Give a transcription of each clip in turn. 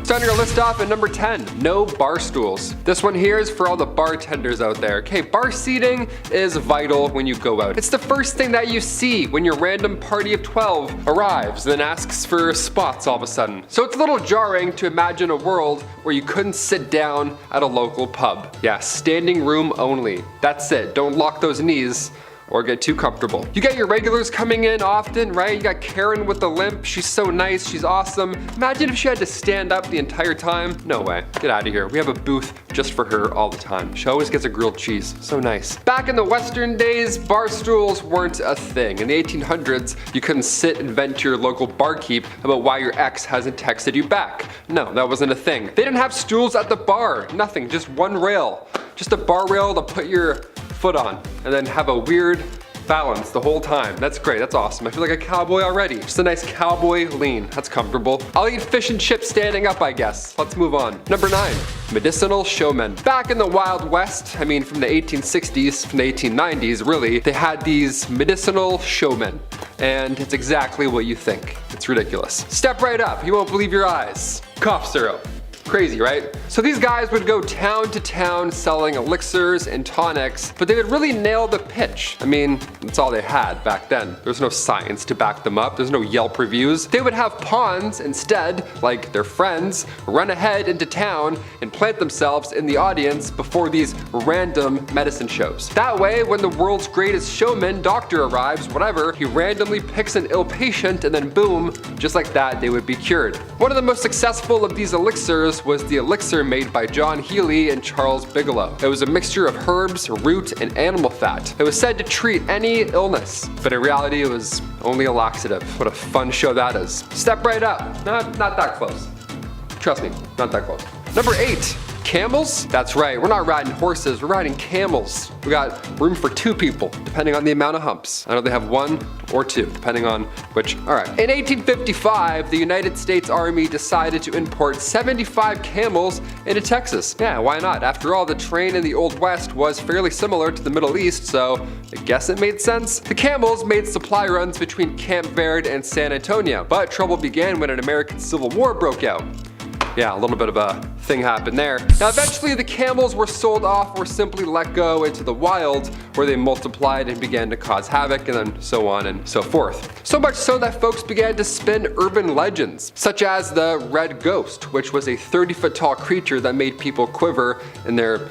Starting our list off at number 10, no bar stools. This one here is for all the bartenders out there. Okay, bar seating is vital when you go out. It's the first thing that you see when your random party of 12 arrives and then asks for spots all of a sudden. So it's a little jarring to imagine a world where you couldn't sit down at a local pub. Yeah, standing room only. That's it. Don't lock those knees or get too comfortable. You got your regulars coming in often, right? You got Karen with the limp. She's so nice, she's awesome. Imagine if she had to stand up the entire time. No way, get out of here. We have a booth just for her all the time. She always gets a grilled cheese, so nice. Back in the Western days, bar stools weren't a thing. In the 1800s, you couldn't sit and vent to your local barkeep about why your ex hasn't texted you back. No, that wasn't a thing. They didn't have stools at the bar, nothing, just one rail. Just a bar rail to put your foot on and then have a weird balance the whole time. That's great, that's awesome. I feel like a cowboy already. Just a nice cowboy lean, that's comfortable. I'll eat fish and chips standing up, I guess. Let's move on. Number 9, medicinal showmen. Back in the Wild West, I mean from the 1860s, from the 1890s really, they had these medicinal showmen. And it's exactly what you think. It's ridiculous. Step right up, you won't believe your eyes. Cough syrup. Crazy, right? So these guys would go town to town selling elixirs and tonics, but they would really nail the pitch. I mean, that's all they had back then. There's no science to back them up. There's no Yelp reviews. They would have pawns instead, like their friends, run ahead into town and plant themselves in the audience before these random medicine shows. That way, when the world's greatest showman, doctor arrives, whatever, he randomly picks an ill patient and then boom, just like that, they would be cured. One of the most successful of these elixirs was the elixir made by John Healy and Charles Bigelow. It was a mixture of herbs, root, and animal fat. It was said to treat any illness, but in reality it was only a laxative. What a fun show that is. Step right up. Not that close. Trust me, not that close. Number 8. Camels? That's right, we're not riding horses, we're riding camels. We got room for 2 people, depending on the amount of humps. I know they have 1 or 2, depending on which. Alright. In 1855, the United States Army decided to import 75 camels into Texas. Yeah, why not? After all, the terrain in the Old West was fairly similar to the Middle East, so I guess it made sense. The camels made supply runs between Camp Verde and San Antonio, but trouble began when an American Civil War broke out. Yeah, a little bit of a thing happened there. Now eventually the camels were sold off or simply let go into the wild where they multiplied and began to cause havoc, and then so on and so forth. So much so that folks began to spin urban legends, such as the Red Ghost, which was a 30-foot tall creature that made people quiver in their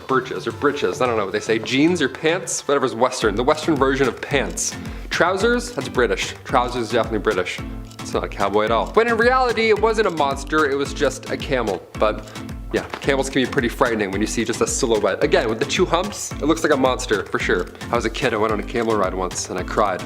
breeches or breeches. I don't know what they say, jeans or pants, whatever's Western, the Western version of pants. Trousers, that's British. Trousers is definitely British. It's not a cowboy at all. When in reality, it wasn't a monster, it was just a camel. But yeah, camels can be pretty frightening when you see just a silhouette. Again, with the 2 humps, it looks like a monster for sure. I was a kid, I went on a camel ride once and I cried.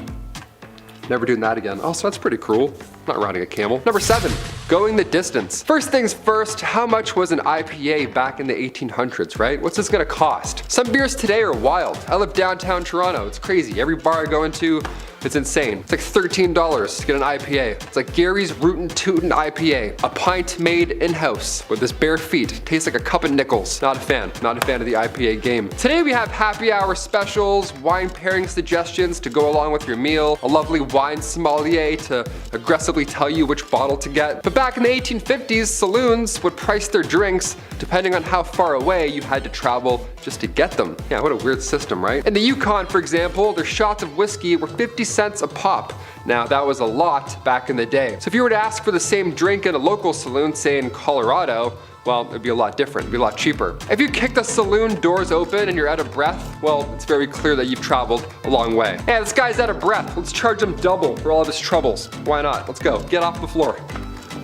Never doing that again. Also, that's pretty cruel. Not riding a camel. Number 7, going the distance. First things first, how much was an IPA back in the 1800s, right? What's this gonna cost? Some beers today are wild. I live downtown Toronto, it's crazy. Every bar I go into, it's insane. It's like $13 to get an IPA. It's like Gary's Rootin' Tootin' IPA. A pint made in-house with this bare feet. Tastes like a cup of nickels. Not a fan of the IPA game. Today we have happy hour specials, wine pairing suggestions to go along with your meal, a lovely wine sommelier to aggressively tell you which bottle to get. But back in the 1850s, saloons would price their drinks depending on how far away you had to travel just to get them. Yeah, what a weird system, right? In the Yukon, for example, their shots of whiskey were 50 cents a pop. Now, that was a lot back in the day. So if you were to ask for the same drink in a local saloon, say in Colorado, well, it'd be a lot different, it'd be a lot cheaper. If you kick the saloon doors open and you're out of breath, well, it's very clear that you've traveled a long way. Hey, this guy's out of breath. Let's charge him double for all of his troubles. Why not? Let's go. Get off the floor.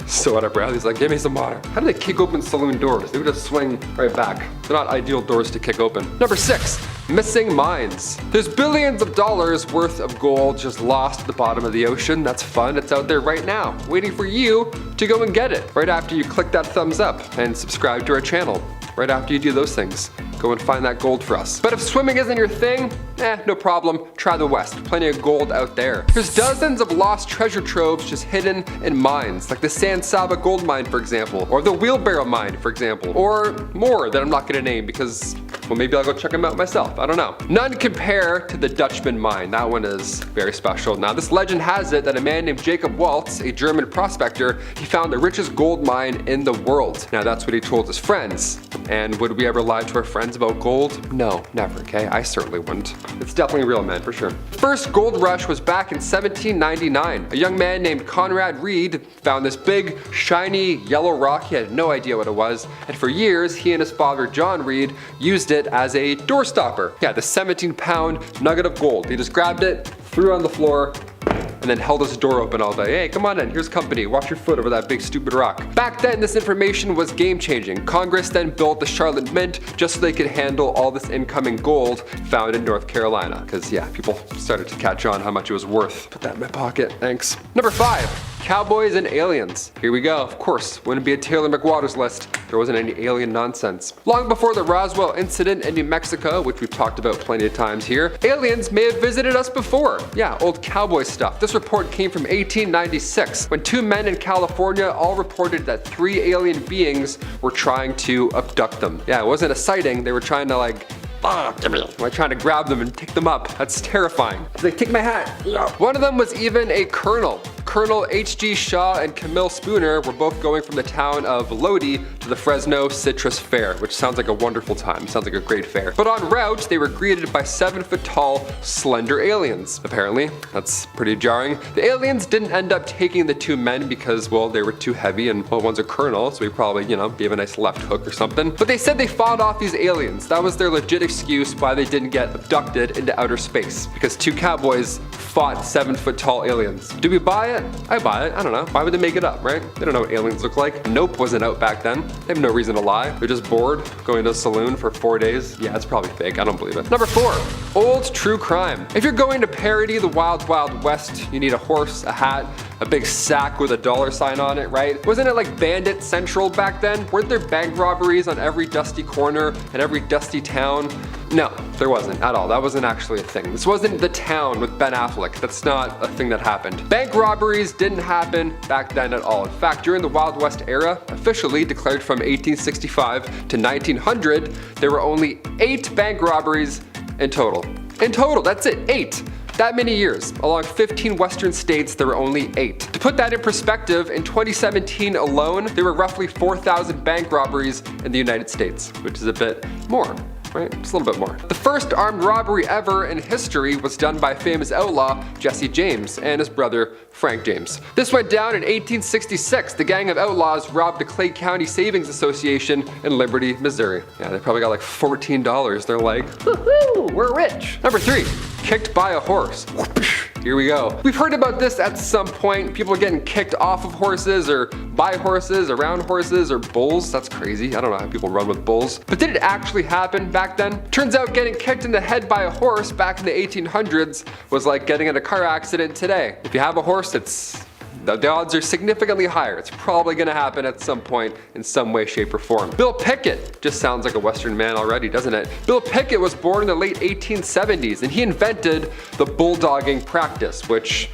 So out of breath, he's like, give me some water. How do they kick open saloon doors? They would just swing right back. They're not ideal doors to kick open. Number 6, missing mines. There's billions of dollars worth of gold just lost at the bottom of the ocean. That's fun, it's out there right now, waiting for you to go and get it. Right after you click that thumbs up and subscribe to our channel. Right after you do those things, go and find that gold for us. But if swimming isn't your thing, no problem, try the West, plenty of gold out there. There's dozens of lost treasure troves just hidden in mines, like the San Saba gold mine, for example, or the Wheelbarrow mine, for example, or more that I'm not gonna name because, well, maybe I'll go check them out myself, I don't know. None compare to the Dutchman mine, that one is very special. Now, this legend has it that a man named Jacob Waltz, a German prospector, he found the richest gold mine in the world. Now, that's what he told his friends. And would we ever lie to our friends about gold? No, never, okay? I certainly wouldn't. It's definitely real, man, for sure. First gold rush was back in 1799. A young man named Conrad Reed found this big, shiny, yellow rock. He had no idea what it was. And for years, he and his father, John Reed, used it as a door stopper. Yeah, the 17-pound nugget of gold. He just grabbed it, threw it on the floor, and then held his door open all day. Hey, come on in, here's company. Watch your foot over that big stupid rock. Back then, this information was game-changing. Congress then built the Charlotte Mint just so they could handle all this incoming gold found in North Carolina. Because yeah, people started to catch on how much it was worth. Put that in my pocket, thanks. Number 5. Cowboys and aliens. Here we go. Of course, wouldn't be a Taylor McWaters list. There wasn't any alien nonsense. Long before the Roswell incident in New Mexico, which we've talked about plenty of times here, aliens may have visited us before. Yeah, old cowboy stuff. This report came from 1896, when 2 men in California all reported that 3 alien beings were trying to abduct them. Yeah, it wasn't a sighting. They were trying to trying to grab them and pick them up. That's terrifying. They take my hat. One of them was even a colonel. Colonel H.G. Shaw and Camille Spooner were both going from the town of Lodi to the Fresno Citrus Fair, which sounds like a wonderful time. Sounds like a great fair. But en route, they were greeted by 7-foot-tall, slender aliens. Apparently, that's pretty jarring. The aliens didn't end up taking the 2 men because, well, they were too heavy and, well, one's a colonel, so he probably, gave a nice left hook or something. But they said they fought off these aliens. That was their legit excuse why they didn't get abducted into outer space. Because 2 cowboys fought 7-foot-tall aliens. Do we buy it? I buy it. I don't know. Why would they make it up, right? They don't know what aliens look like. Nope wasn't out back then. They have no reason to lie. They're just bored, going to a saloon for 4 days. Yeah, it's probably fake. I don't believe it. Number 4, old true crime. If you're going to parody the Wild Wild West, you need a horse, a hat, a big sack with a $sign on it, right? Wasn't it like Bandit Central back then? Weren't there bank robberies on every dusty corner and every dusty town? No, there wasn't at all. That wasn't actually a thing. This wasn't The Town with Ben Affleck. That's not a thing that happened. Bank robberies didn't happen back then at all. In fact, during the Wild West era, officially declared from 1865 to 1900, there were only 8 bank robberies in total. In total, that's it, 8. That many years. Along 15 western states, there were only 8. To put that in perspective, in 2017 alone, there were roughly 4,000 bank robberies in the United States, which is a bit more. Right? Just a little bit more. The first armed robbery ever in history was done by famous outlaw Jesse James and his brother Frank James. This went down in 1866. The gang of outlaws robbed the Clay County Savings Association in Liberty, Missouri. Yeah, they probably got like $14. They're like, woohoo, we're rich. Number 3, kicked by a horse. Here we go. We've heard about this at some point. People are getting kicked off of horses or by horses, around horses, or bulls. That's crazy. I don't know how people run with bulls. But did it actually happen back then? Turns out getting kicked in the head by a horse back in the 1800s was like getting in a car accident today. If you have a horse, the odds are significantly higher. It's probably gonna happen at some point in some way, shape, or form. Bill Pickett just sounds like a Western man already, doesn't it? Bill Pickett was born in the late 1870s and he invented the bulldogging practice, which,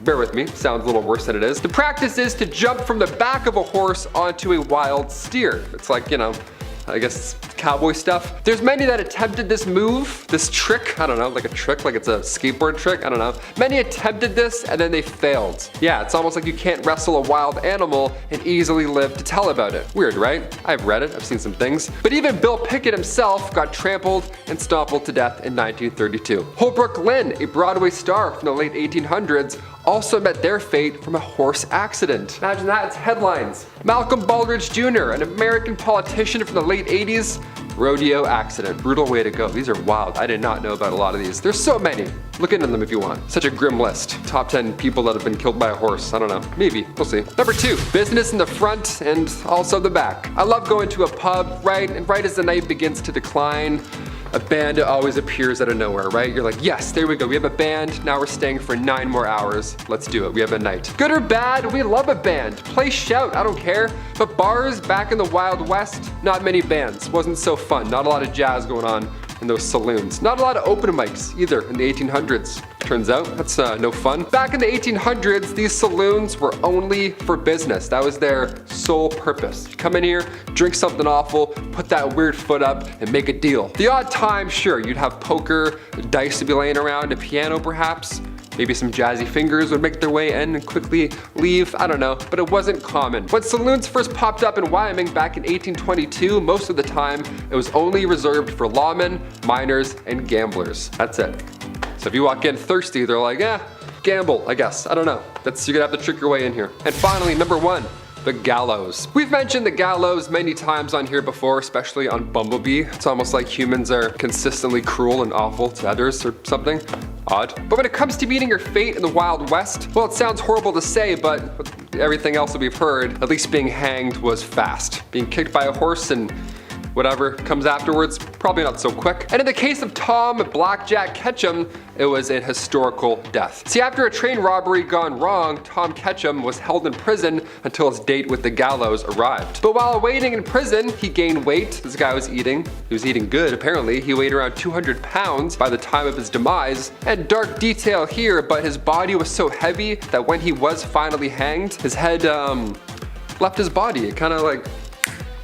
bear with me, sounds a little worse than it is. The practice is to jump from the back of a horse onto a wild steer. It's like, I guess cowboy stuff. There's many that attempted this move, this trick, I don't know, like a trick, like it's a skateboard trick, I don't know. Many attempted this and then they failed. Yeah, it's almost like you can't wrestle a wild animal and easily live to tell about it. Weird, right? I've read it, I've seen some things. But even Bill Pickett himself got trampled and stompled to death in 1932. Holbrook Lynn, a Broadway star from the late 1800s, also met their fate from a horse accident. Imagine that, it's headlines. Malcolm Baldrige Jr., an American politician from the late 80s, rodeo accident. Brutal way to go. These are wild. I did not know about a lot of these. There's so many. Look into them if you want. Such a grim list. Top 10 people that have been killed by a horse. I don't know. Maybe. We'll see. Number 2, business in the front and also the back. I love going to a pub, right? And right as the night begins to decline, a band always appears out of nowhere, right? You're like, yes, there we go. We have a band. Now we're staying for 9 more hours. Let's do it. We have a night. Good or bad, we love a band. Play, shout, I don't care. But bars back in the Wild West, not many bands. Wasn't so fun. Not a lot of jazz going on in those saloons. Not a lot of open mics either in the 1800s. Turns out that's no fun. Back in the 1800s, these saloons were only for business. That was their sole purpose. You come in here, drink something awful, put that weird foot up, and make a deal. The odd time, sure, you'd have poker, dice to be laying around, a piano perhaps. Maybe some jazzy fingers would make their way in and quickly leave, I don't know, but it wasn't common. When saloons first popped up in Wyoming back in 1822, most of the time it was only reserved for lawmen, miners, and gamblers. That's it. So if you walk in thirsty, they're like, gamble, I guess. I don't know. You're gonna have to trick your way in here. And finally, number 1. The gallows. We've mentioned the gallows many times on here before, especially on Bumblebee. It's almost like humans are consistently cruel and awful to others or something. Odd. But when it comes to meeting your fate in the Wild West, well, it sounds horrible to say, but with everything else that we've heard, at least being hanged was fast. Being kicked by a horse and whatever comes afterwards, probably not so quick. And in the case of Tom Blackjack Ketchum, it was a historical death. See, after a train robbery gone wrong, Tom Ketchum was held in prison until his date with the gallows arrived. But while waiting in prison, he gained weight. This guy was eating. He was eating good, apparently. He weighed around 200 pounds by the time of his demise. And dark detail here, but his body was so heavy that when he was finally hanged, his head left his body. It kind of like,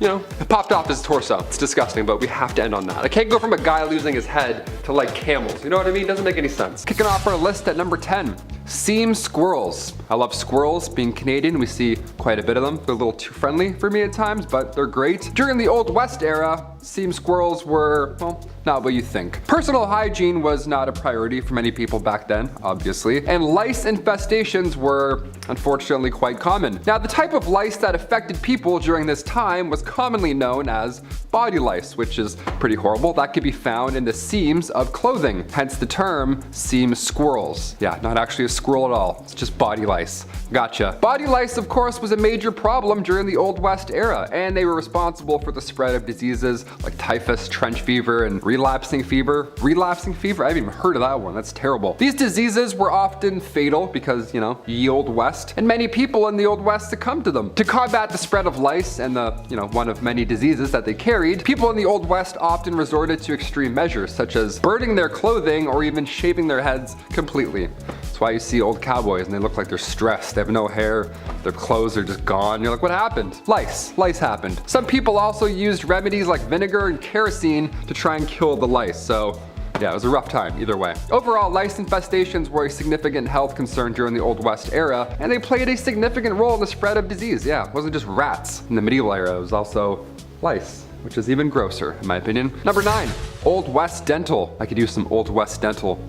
it popped off his torso. It's disgusting, but we have to end on that. I can't go from a guy losing his head to like camels. You know what I mean? Doesn't make any sense. Kicking off our list at number 10. Seam squirrels. I love squirrels. Being Canadian, we see quite a bit of them. They're a little too friendly for me at times, but they're great. During the Old West era, seam squirrels were, well, not what you think. Personal hygiene was not a priority for many people back then, obviously, and lice infestations were unfortunately quite common. Now, the type of lice that affected people during this time was commonly known as body lice, which is pretty horrible. That could be found in the seams of clothing, hence the term seam squirrels. Yeah, not actually a squirrel at all. It's just body lice. Gotcha. Body lice, of course, was a major problem during the Old West era, and they were responsible for the spread of diseases like typhus, trench fever, and relapsing fever. Relapsing fever? I haven't even heard of that one. That's terrible. These diseases were often fatal because, ye Old West, and many people in the Old West succumbed to them. To combat the spread of lice and the, one of many diseases that they carried, people in the Old West often resorted to extreme measures, such as burning their clothing or even shaving their heads completely. That's why you see old cowboys and they look like they're stressed. They have no hair, their clothes are just gone. You're like, what happened? Lice. Lice happened. Some people also used remedies like vinegar and kerosene to try and kill the lice. So yeah, it was a rough time either way. Overall, lice infestations were a significant health concern during the Old West era, and they played a significant role in the spread of disease. Yeah, it wasn't just rats in the medieval era, it was also lice, which is even grosser in my opinion. Number 9, Old West dental. I could use some Old West dental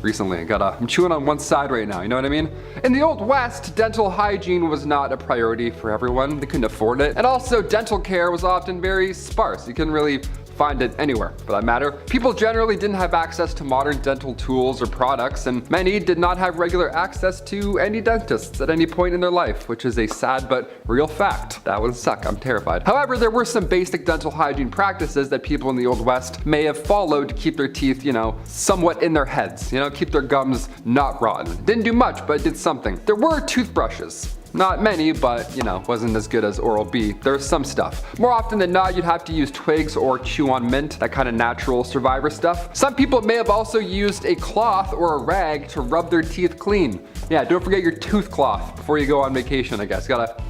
recently. I'm chewing on one side right now, you know what I mean? In the Old West, dental hygiene was not a priority for everyone. They couldn't afford it. And also, dental care was often very sparse. You couldn't really find it anywhere for that matter. People generally didn't have access to modern dental tools or products, and many did not have regular access to any dentists at any point in their life, which is a sad but real fact. That would suck. I'm terrified. However, there were some basic dental hygiene practices that people in the Old West may have followed to keep their teeth, somewhat in their heads, keep their gums not rotten. Didn't do much, but did something. There were toothbrushes. Not many, but wasn't as good as Oral-B. There's some stuff. More often than not, you'd have to use twigs or chew on mint, that kind of natural survivor stuff. Some people may have also used a cloth or a rag to rub their teeth clean. Yeah, don't forget your tooth cloth before you go on vacation, I guess. You gotta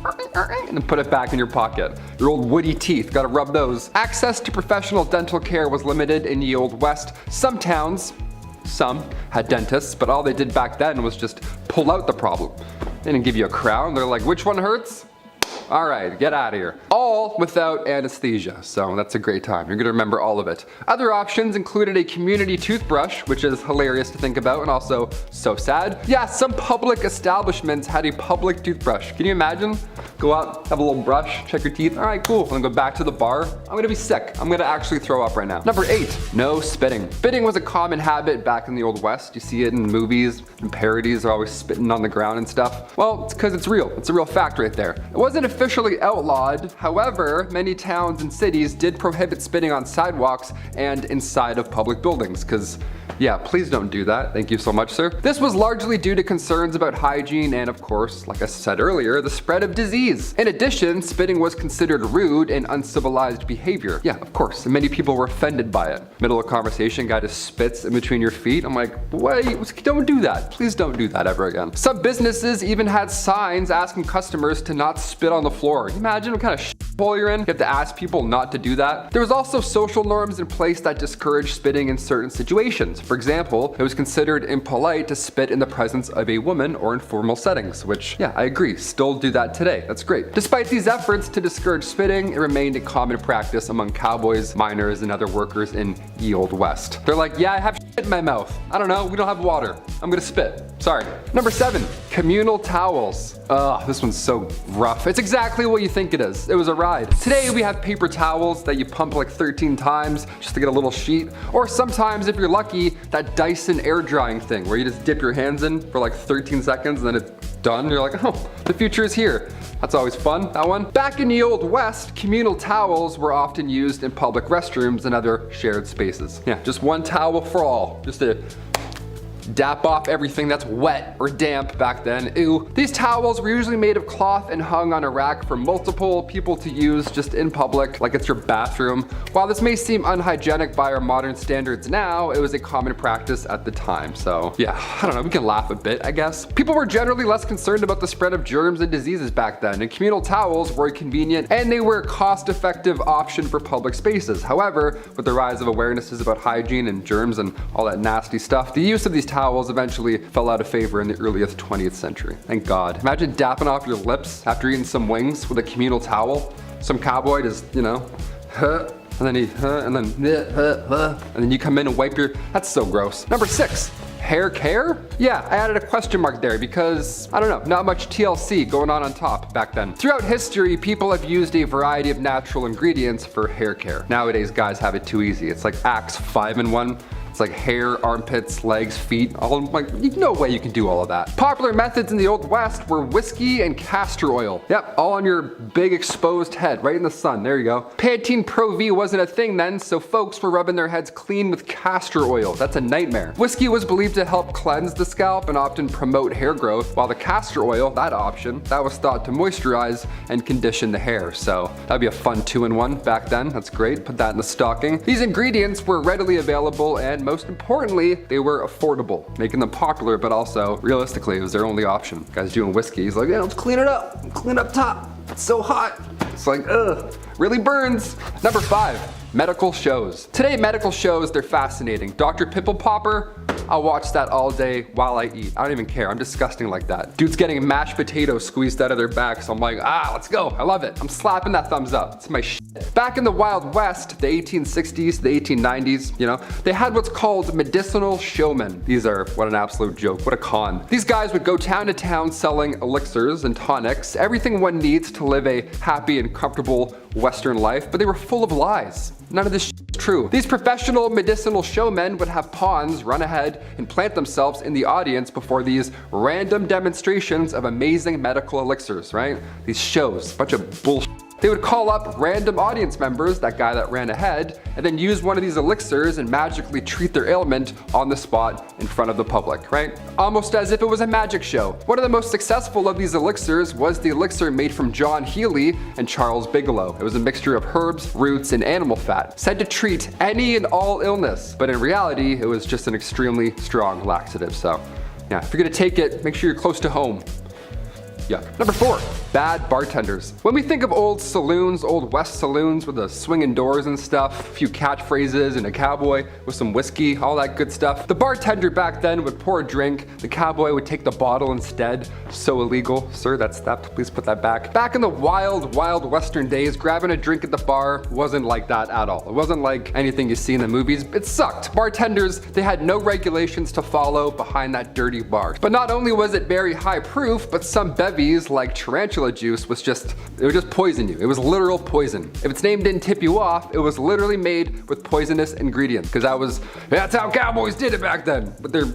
and then put it back in your pocket. Your old woody teeth, gotta rub those. Access to professional dental care was limited in the Old West. Some towns, some had dentists, but all they did back then was just pull out the problem. They didn't give you a crown. They're like, which one hurts? All right, get out of here. All without anesthesia, so that's a great time. You're gonna remember all of it. Other options included a community toothbrush, which is hilarious to think about and also so sad. Yeah, some public establishments had a public toothbrush. Can you imagine? Go out, have a little brush, check your teeth. All right, cool. I'm gonna go back to the bar. I'm gonna be sick. I'm gonna actually throw up right now. Number 8, no spitting. Spitting was a common habit back in the Old West. You see it in movies and parodies. They're always spitting on the ground and stuff. Well, it's because it's real. It's a real fact right there. It wasn't a officially outlawed. However, many towns and cities did prohibit spitting on sidewalks and inside of public buildings, because yeah, please don't do that. Thank you so much, sir. This was largely due to concerns about hygiene and, of course, like I said earlier, the spread of disease. In addition, spitting was considered rude and uncivilized behavior. Yeah, of course, and many people were offended by it. Middle of conversation, guy just spits in between your feet. I'm like, wait, don't do that. Please don't do that ever again. Some businesses even had signs asking customers to not spit on the floor. Can you imagine what kind of shithole you're in? You have to ask people not to do that. There was also social norms in place that discouraged spitting in certain situations. For example, it was considered impolite to spit in the presence of a woman or in formal settings, which, yeah, I agree, still do that today. That's great. Despite these efforts to discourage spitting, it remained a common practice among cowboys, miners, and other workers in ye Old West. They're like, yeah, I have shit in my mouth. I don't know, we don't have water. I'm gonna spit. Sorry. Number 7, communal towels. Ugh, this one's so rough. It's exactly what you think it is. It was a ride. Today we have paper towels that you pump like 13 times just to get a little sheet. Or sometimes, if you're lucky, that Dyson air drying thing where you just dip your hands in for like 13 seconds and then it's done. You're like, oh, the future is here. That's always fun, that one. Back in the Old West, communal towels were often used in public restrooms and other shared spaces. Yeah, just one towel for all. Just to dap off everything that's wet or damp back then. Ew. These towels were usually made of cloth and hung on a rack for multiple people to use just in public, like it's your bathroom. While this may seem unhygienic by our modern standards now, it was a common practice at the time. So yeah, I don't know, we can laugh a bit, I guess. People were generally less concerned about the spread of germs and diseases back then, and communal towels were convenient and they were a cost-effective option for public spaces. However, with the rise of awarenesses about hygiene and germs and all that nasty stuff, the use of these towels eventually fell out of favor in the earliest 20th century. Thank God. Imagine dapping off your lips after eating some wings with a communal towel. Some cowboy just, you know, and then he, and then you come in and wipe your, that's so gross. Number 6. Hair care? Yeah, I added a question mark there because, I don't know, not much TLC going on top back then. Throughout history, people have used a variety of natural ingredients for hair care. Nowadays, guys have it too easy. It's like Axe 5-in-1. It's like hair, armpits, legs, feet, all like, no way you can do all of that. Popular methods in the Old West were whiskey and castor oil. Yep, all on your big exposed head, right in the sun, there you go. Pantene Pro V wasn't a thing then, so folks were rubbing their heads clean with castor oil. That's a nightmare. Whiskey was believed to help cleanse the scalp and often promote hair growth, while the castor oil, that option, that was thought to moisturize and condition the hair. So that'd be a fun 2-in-1 back then, that's great, put that in the stocking. These ingredients were readily available and most importantly, they were affordable, making them popular, but also, realistically, it was their only option. Guy's doing whiskey, he's like, yeah, let's clean it up, clean up top. It's so hot. It's like, ugh, really burns. Number 5, medical shows. Today, medical shows, they're fascinating. Dr. Pimple Popper, I'll watch that all day while I eat. I don't even care, I'm disgusting like that. Dude's getting mashed potatoes squeezed out of their back, so I'm like, let's go, I love it. I'm slapping that thumbs up, it's my shit. Back in the Wild West, the 1860s, the 1890s, you know, they had what's called medicinal showmen. These are, what an absolute joke, what a con. These guys would go town to town selling elixirs and tonics, everything one needs to live a happy and comfortable Western life, but they were full of lies. None of this shit is true. These professional medicinal showmen would have pawns run ahead and plant themselves in the audience before these random demonstrations of amazing medical elixirs, right? These shows, bunch of bullshit. They would call up random audience members, that guy that ran ahead, and then use one of these elixirs and magically treat their ailment on the spot in front of the public, right? Almost as if it was a magic show. One of the most successful of these elixirs was the elixir made from John Healy and Charles Bigelow. It was a mixture of herbs, roots, and animal fat, said to treat any and all illness, but in reality, it was just an extremely strong laxative. So yeah, if you're gonna take it, make sure you're close to home. Yeah. Number 4, bad bartenders. When we think of old saloons, old West saloons with the swinging doors and stuff, a few catchphrases and a cowboy with some whiskey, all that good stuff, the bartender back then would pour a drink, the cowboy would take the bottle instead. So illegal. Sir, that's theft, please put that back. Back in the wild Western days, grabbing a drink at the bar wasn't like that at all. It wasn't like anything you see in the movies. It sucked. Bartenders, they had no regulations to follow behind that dirty bar. But not only was it very high proof, but some bevies like tarantula juice it would just poison you. It was literal poison. If its name didn't tip you off, it was literally made with poisonous ingredients, because that's how cowboys did it back then. But they're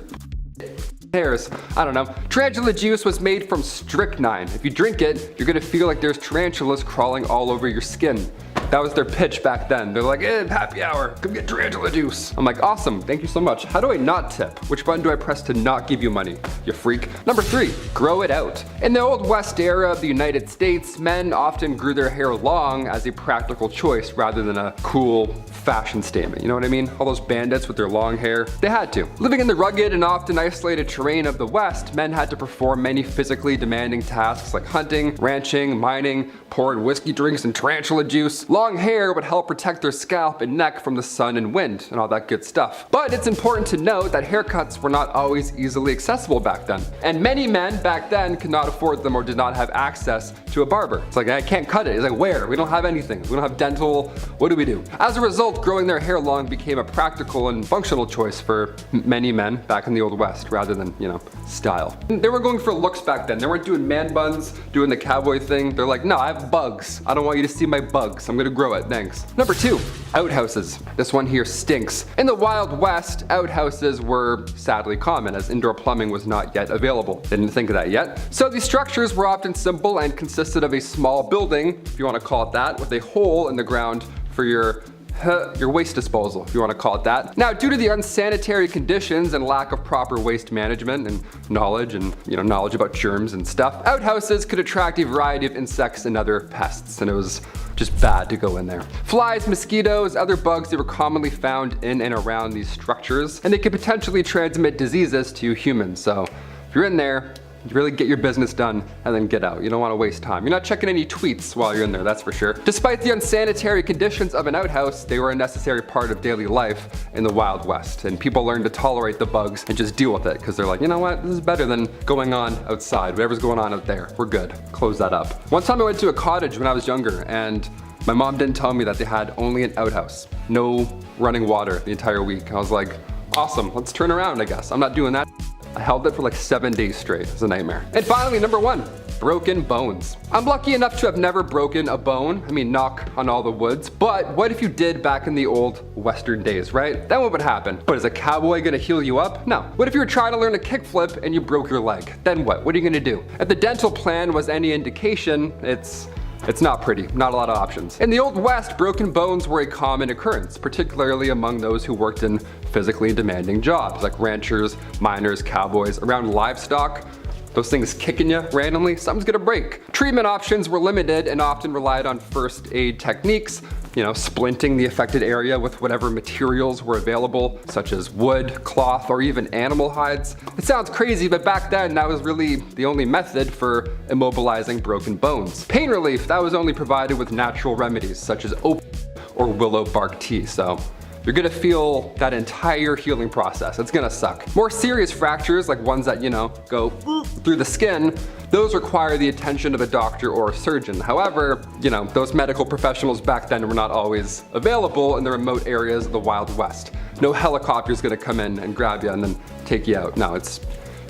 cares? I don't know. Tarantula juice was made from strychnine. If you drink it, you're gonna feel like there's tarantulas crawling all over your skin. That was their pitch back then. They're like, happy hour, come get tarantula juice. I'm like, awesome, thank you so much. How do I not tip? Which button do I press to not give you money, you freak? Number 3, grow it out. In the Old West era of the United States, men often grew their hair long as a practical choice rather than a cool fashion statement. You know what I mean? All those bandits with their long hair, they had to. Living in the rugged and often isolated terrain of the West, men had to perform many physically demanding tasks like hunting, ranching, mining, pouring whiskey drinks and tarantula juice. Long hair would help protect their scalp and neck from the sun and wind and all that good stuff. But it's important to note that haircuts were not always easily accessible back then. And many men back then could not afford them or did not have access to a barber. It's like, I can't cut it. It's like, where? We don't have anything. We don't have dental. What do we do? As a result, growing their hair long became a practical and functional choice for many men back in the Old West rather than, style. They were going for looks back then. They weren't doing man buns, doing the cowboy thing. They're like, no, I have bugs. I don't want you to see my bugs. I'm gonna grow it, thanks. Number 2, outhouses. This one here stinks. In the Wild West, outhouses were sadly common as indoor plumbing was not yet available. Didn't think of that yet. So these structures were often simple and consisted of a small building, if you want to call it that, with a hole in the ground for your waste disposal, if you want to call it that. Now, due to the unsanitary conditions and lack of proper waste management and knowledge about germs and stuff, outhouses could attract a variety of insects and other pests, and it was just bad to go in there. Flies, mosquitoes, other bugs, they were commonly found in and around these structures, and they could potentially transmit diseases to humans. So if you're in there, you really get your business done and then get out. You don't want to waste time. You're not checking any tweets while you're in there, that's for sure. Despite the unsanitary conditions of an outhouse, they were a necessary part of daily life in the Wild West. And people learned to tolerate the bugs and just deal with it because they're like, you know what, this is better than going on outside. Whatever's going on out there, we're good. Close that up. One time I went to a cottage when I was younger and my mom didn't tell me that they had only an outhouse. No running water the entire week. I was like, awesome, let's turn around, I guess. I'm not doing that. I held it for like 7 days straight. It's a nightmare. And finally, number 1, broken bones. I'm lucky enough to have never broken a bone. I mean, knock on all the woods. But what if you did back in the old Western days, right? Then what would happen? But is a cowboy gonna heal you up? No. What if you were trying to learn a kickflip and you broke your leg? Then what? What are you gonna do? If the dental plan was any indication, it's not pretty, not a lot of options. In the Old West, broken bones were a common occurrence, particularly among those who worked in physically demanding jobs, like ranchers, miners, cowboys. Around livestock, those things kicking you randomly, something's gonna break. Treatment options were limited and often relied on first aid techniques, splinting the affected area with whatever materials were available, such as wood, cloth, or even animal hides. It sounds crazy, but back then that was really the only method for immobilizing broken bones. Pain relief, that was only provided with natural remedies, such as opium or willow bark tea, so you're gonna feel that entire healing process. It's gonna suck. More serious fractures, like ones that, go through the skin, those require the attention of a doctor or a surgeon. However, those medical professionals back then were not always available in the remote areas of the Wild West. No helicopter's gonna come in and grab you and then take you out. No,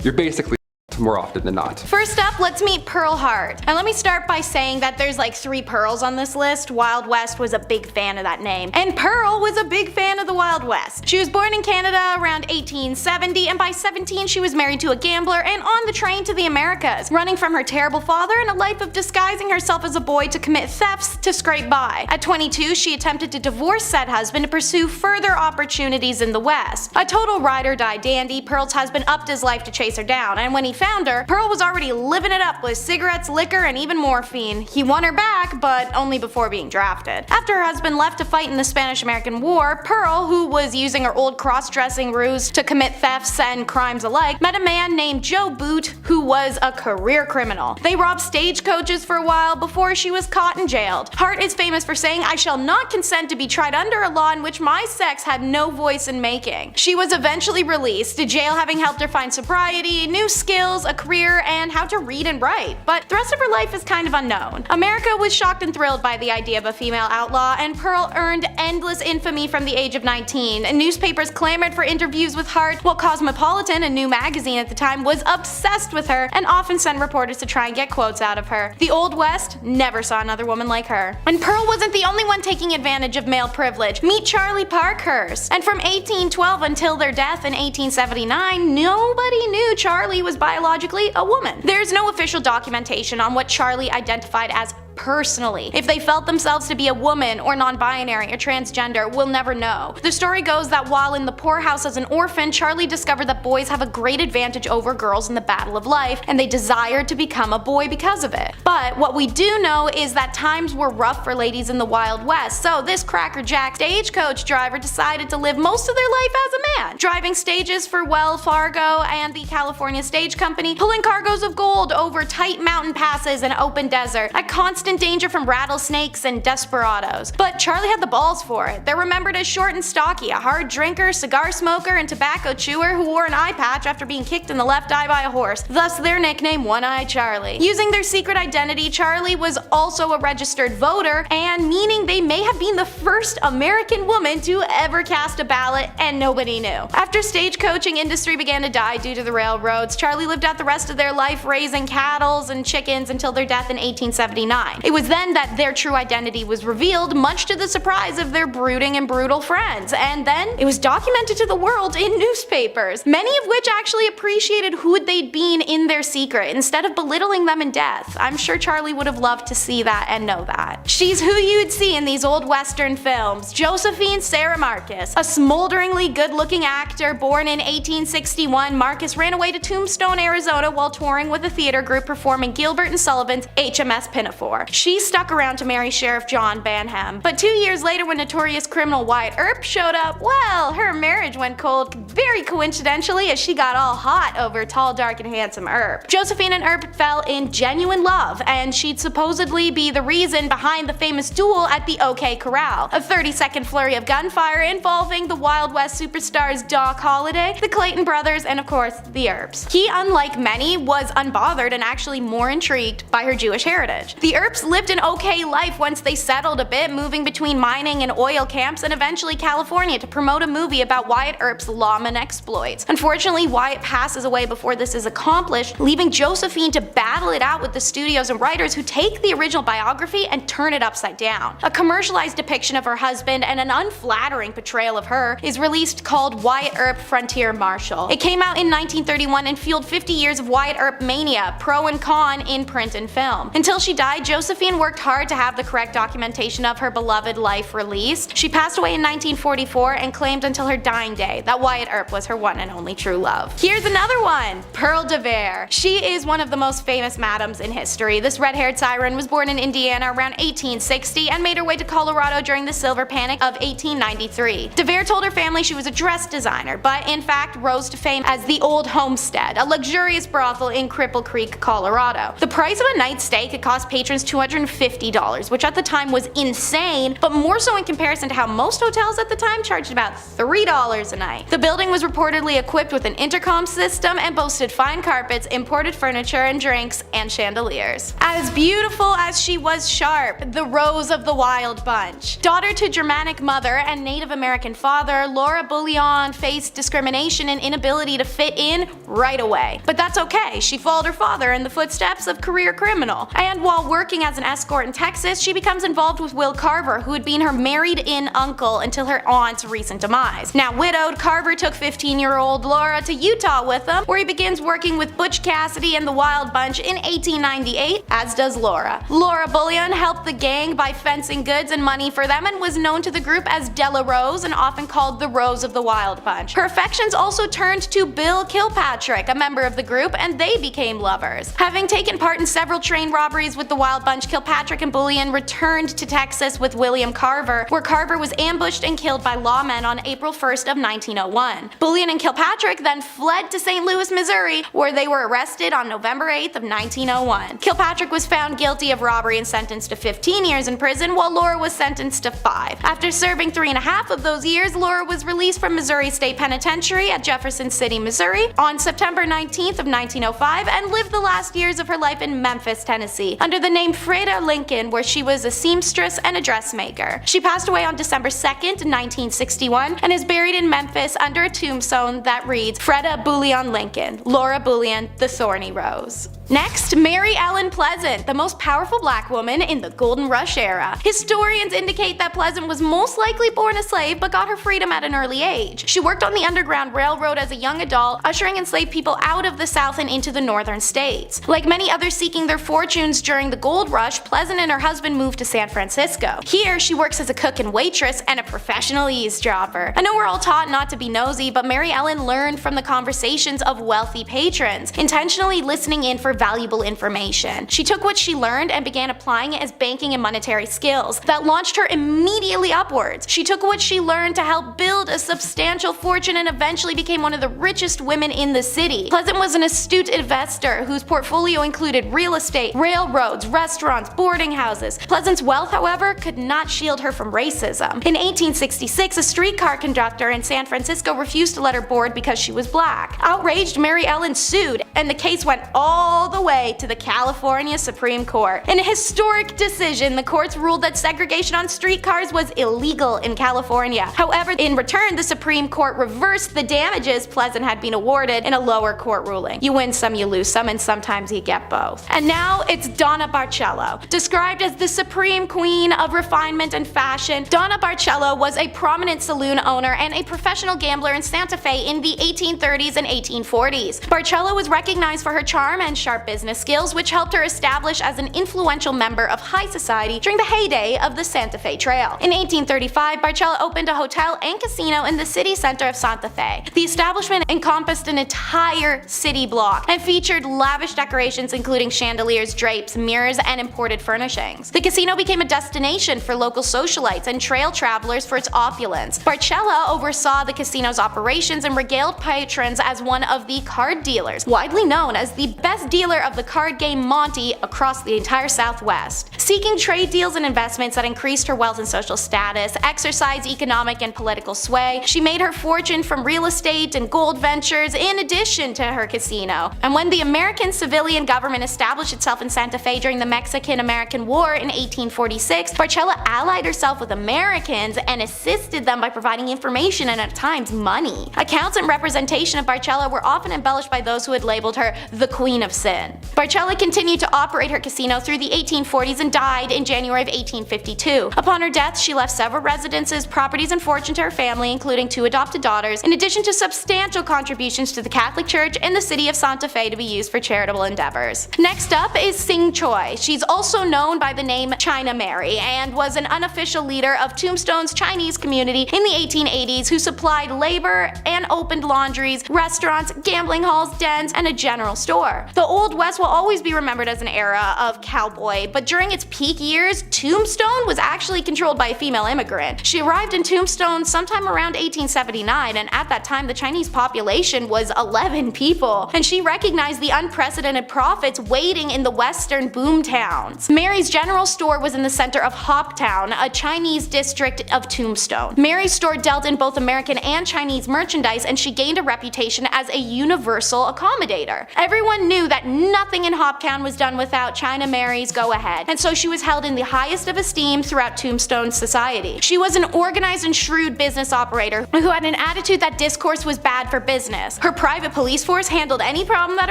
you're basically more often than not. First up, let's meet Pearl Hart. And let me start by saying that there's like 3 Pearls on this list. Wild West was a big fan of that name. And Pearl was a big fan of the Wild West. She was born in Canada around 1870, and by 17 she was married to a gambler and on the train to the Americas, running from her terrible father and a life of disguising herself as a boy to commit thefts to scrape by. At 22, she attempted to divorce said husband to pursue further opportunities in the West. A total ride-or-die dandy, Pearl's husband upped his life to chase her down, and when he found her, Pearl was already living it up with cigarettes, liquor, and even morphine. He won her back, but only before being drafted. After her husband left to fight in the Spanish-American War, Pearl, who was using her old cross-dressing ruse to commit thefts and crimes alike, met a man named Joe Boot, who was a career criminal. They robbed stagecoaches for a while before she was caught and jailed. Hart is famous for saying, "I shall not consent to be tried under a law in which my sex had no voice in making." She was eventually released, jail having helped her find sobriety, new skills, skills, a career, and how to read and write, but the rest of her life is kind of unknown. America was shocked and thrilled by the idea of a female outlaw, and Pearl earned endless infamy from the age of 19. Newspapers clamored for interviews with Hart, while Cosmopolitan, a new magazine at the time, was obsessed with her and often sent reporters to try and get quotes out of her. The Old West never saw another woman like her. And Pearl wasn't the only one taking advantage of male privilege. Meet Charlie Parkhurst. And from 1812 until their death in 1879, nobody knew Charlie was biologically a woman. There's no official documentation on what Charlie identified as personally. If they felt themselves to be a woman or non-binary or transgender, we'll never know. The story goes that while in the poorhouse as an orphan, Charlie discovered that boys have a great advantage over girls in the battle of life, and they desired to become a boy because of it. But what we do know is that times were rough for ladies in the Wild West, so this crackerjack stagecoach driver decided to live most of their life as a man, driving stages for Wells Fargo and the California Stage Company, pulling cargoes of gold over tight mountain passes and open desert, at constant danger from rattlesnakes and desperados. But Charlie had the balls for it. They're remembered as short and stocky, a hard drinker, cigar smoker, and tobacco chewer who wore an eye patch after being kicked in the left eye by a horse, thus their nickname One-Eyed Charlie. Using their secret identity, Charlie was also a registered voter, and meaning they may have been the first American woman to ever cast a ballot, and nobody knew. After stagecoaching industry began to die due to the railroads, Charlie lived out the rest of their life raising cattle and chickens until their death in 1879. It was then that their true identity was revealed, much to the surprise of their brooding and brutal friends, and then it was documented to the world in newspapers, many of which actually appreciated who they'd been in their secret instead of belittling them in death. I'm sure Charlie would have loved to see that and know that. She's who you'd see in these old western films, Josephine Sarah Marcus. A smolderingly good-looking actor born in 1861, Marcus ran away to Tombstone, Arizona while touring with a theater group performing Gilbert and Sullivan's HMS Pinafore. She stuck around to marry Sheriff John Banham, but 2 years later when notorious criminal Wyatt Earp showed up, well, her marriage went cold very coincidentally as she got all hot over tall, dark, and handsome Earp. Josephine and Earp fell in genuine love, and she'd supposedly be the reason behind the famous duel at the OK Corral, a 30-second flurry of gunfire involving the Wild West superstars Doc Holliday, the Clayton brothers, and of course, the Earps. He, unlike many, was unbothered and actually more intrigued by her Jewish heritage. The Earps lived an okay life once they settled a bit, moving between mining and oil camps and eventually California to promote a movie about Wyatt Earp's lawman exploits. Unfortunately, Wyatt passes away before this is accomplished, leaving Josephine to battle it out with the studios and writers who take the original biography and turn it upside down. A commercialized depiction of her husband and an unflattering portrayal of her is released called Wyatt Earp Frontier Marshal. It came out in 1931 and fueled 50 years of Wyatt Earp mania, pro and con in print and film. Until she died, Josephine worked hard to have the correct documentation of her beloved life released. She passed away in 1944 and claimed until her dying day that Wyatt Earp was her one and only true love. Here's another one, Pearl de Vere. She is one of the most famous madams in history. This red-haired siren was born in Indiana around 1860 and made her way to Colorado during the Silver Panic of 1893. De Vere told her family she was a dress designer, but in fact rose to fame as the Old Homestead, a luxurious brothel in Cripple Creek, Colorado. The price of a night's stay could cost patrons $250, which at the time was insane, but more so in comparison to how most hotels at the time charged about $3 a night. The building was reportedly equipped with an intercom system and boasted fine carpets, imported furniture and drinks, and chandeliers. As beautiful as she was sharp, the Rose of the Wild Bunch. Daughter to Germanic mother and Native American father, Laura Bullion faced discrimination and inability to fit in right away. But that's okay, she followed her father in the footsteps of career criminal. And while working as an escort in Texas, she becomes involved with Will Carver, who had been her married-in uncle until her aunt's recent demise. Now widowed, Carver took 15-year-old Laura to Utah with him, where he begins working with Butch Cassidy and the Wild Bunch in 1898, as does Laura. Laura Bullion helped the gang by fencing goods and money for them and was known to the group as Della Rose and often called the Rose of the Wild Bunch. Her affections also turned to Bill Kilpatrick, a member of the group, and they became lovers. Having taken part in several train robberies with the Wild Bunch bunch, Kilpatrick and Bullion returned to Texas with William Carver, where Carver was ambushed and killed by lawmen on April 1st of 1901. Bullion and Kilpatrick then fled to St. Louis, Missouri, where they were arrested on November 8th of 1901. Kilpatrick was found guilty of robbery and sentenced to 15 years in prison, while Laura was sentenced to 5. After serving 3.5 of those years, Laura was released from Missouri State Penitentiary at Jefferson City, Missouri on September 19th of 1905 and lived the last years of her life in Memphis, Tennessee, under the name Freda Lincoln, where she was a seamstress and a dressmaker. She passed away on December 2nd, 1961, and is buried in Memphis under a tombstone that reads Freda Bullion Lincoln, Laura Bullion, the Thorny Rose. Next, Mary Ellen Pleasant, the most powerful black woman in the Golden Rush era. Historians indicate that Pleasant was most likely born a slave but got her freedom at an early age. She worked on the Underground Railroad as a young adult, ushering enslaved people out of the South and into the northern states. Like many others seeking their fortunes during the gold rush, Pleasant and her husband moved to San Francisco. Here, she works as a cook and waitress and a professional eavesdropper. I know we're all taught not to be nosy, but Mary Ellen learned from the conversations of wealthy patrons, intentionally listening in for valuable information. She took what she learned and began applying it as banking and monetary skills that launched her immediately upwards. She took what she learned to help build a substantial fortune and eventually became one of the richest women in the city. Pleasant was an astute investor whose portfolio included real estate, railroads, restaurants, boarding houses. Pleasant's wealth, however, could not shield her from racism. In 1866, a streetcar conductor in San Francisco refused to let her board because she was black. Outraged, Mary Ellen sued, and the case went all the way to the California Supreme Court. In a historic decision, the courts ruled that segregation on streetcars was illegal in California. However, in return, the Supreme Court reversed the damages Pleasant had been awarded in a lower court ruling. You win some, you lose some, and sometimes you get both. And now it's Donna Barcello. Described as the supreme queen of refinement and fashion, Donna Barcello was a prominent saloon owner and a professional gambler in Santa Fe in the 1830s and 1840s. Barcello was recognized for her charm and sharp business skills, which helped her establish as an influential member of high society during the heyday of the Santa Fe Trail. In 1835, Barcello opened a hotel and casino in the city center of Santa Fe. The establishment encompassed an entire city block and featured lavish decorations including chandeliers, drapes, mirrors, and imported furnishings. The casino became a destination for local socialites and trail travelers for its opulence. Barcello oversaw the casino's operations and regaled patrons as one of the card dealers, widely known as the best dealer of the card game Monte across the entire Southwest. Seeking trade deals and investments that increased her wealth and social status, exercised economic and political sway, she made her fortune from real estate and gold ventures in addition to her casino. And when the American civilian government established itself in Santa Fe during the Mexican-American War in 1846, Barcello allied herself with Americans and assisted them by providing information and at times money. Accounts and representation of Barcello were often embellished by those who had labeled her the Queen of Sin. Barcello continued to operate her casino through the 1840s and died in January of 1852. Upon her death, she left several residences, properties, and fortune to her family, including 2 adopted daughters, in addition to substantial contributions to the Catholic Church in the city of Santa Fe to be used for charitable endeavors. Next up is Sing Choi. She's also known by the name China Mary and was an unofficial leader of Tombstone's Chinese community in the 1880s who supplied labor and opened laundries, restaurants, gambling halls, dens, and a general store. The Old West will always be remembered as an era of cowboy, but during its peak years, Tombstone was actually controlled by a female immigrant. She arrived in Tombstone sometime around 1879, and at that time the Chinese population was 11 people, and she recognized the unprecedented profits waiting in the western boom towns. Mary's general store was in the center of Hoptown, a Chinese district of Tombstone. Mary's store dealt in both American and Chinese merchandise, and she gained a reputation as a universal accommodator. Everyone knew that nothing in Hoptown was done without China Mary's go-ahead, and so she was held in the highest of esteem throughout Tombstone society. She was an organized and shrewd business operator who had an attitude that discourse was bad for business. Her private police force handled any problem that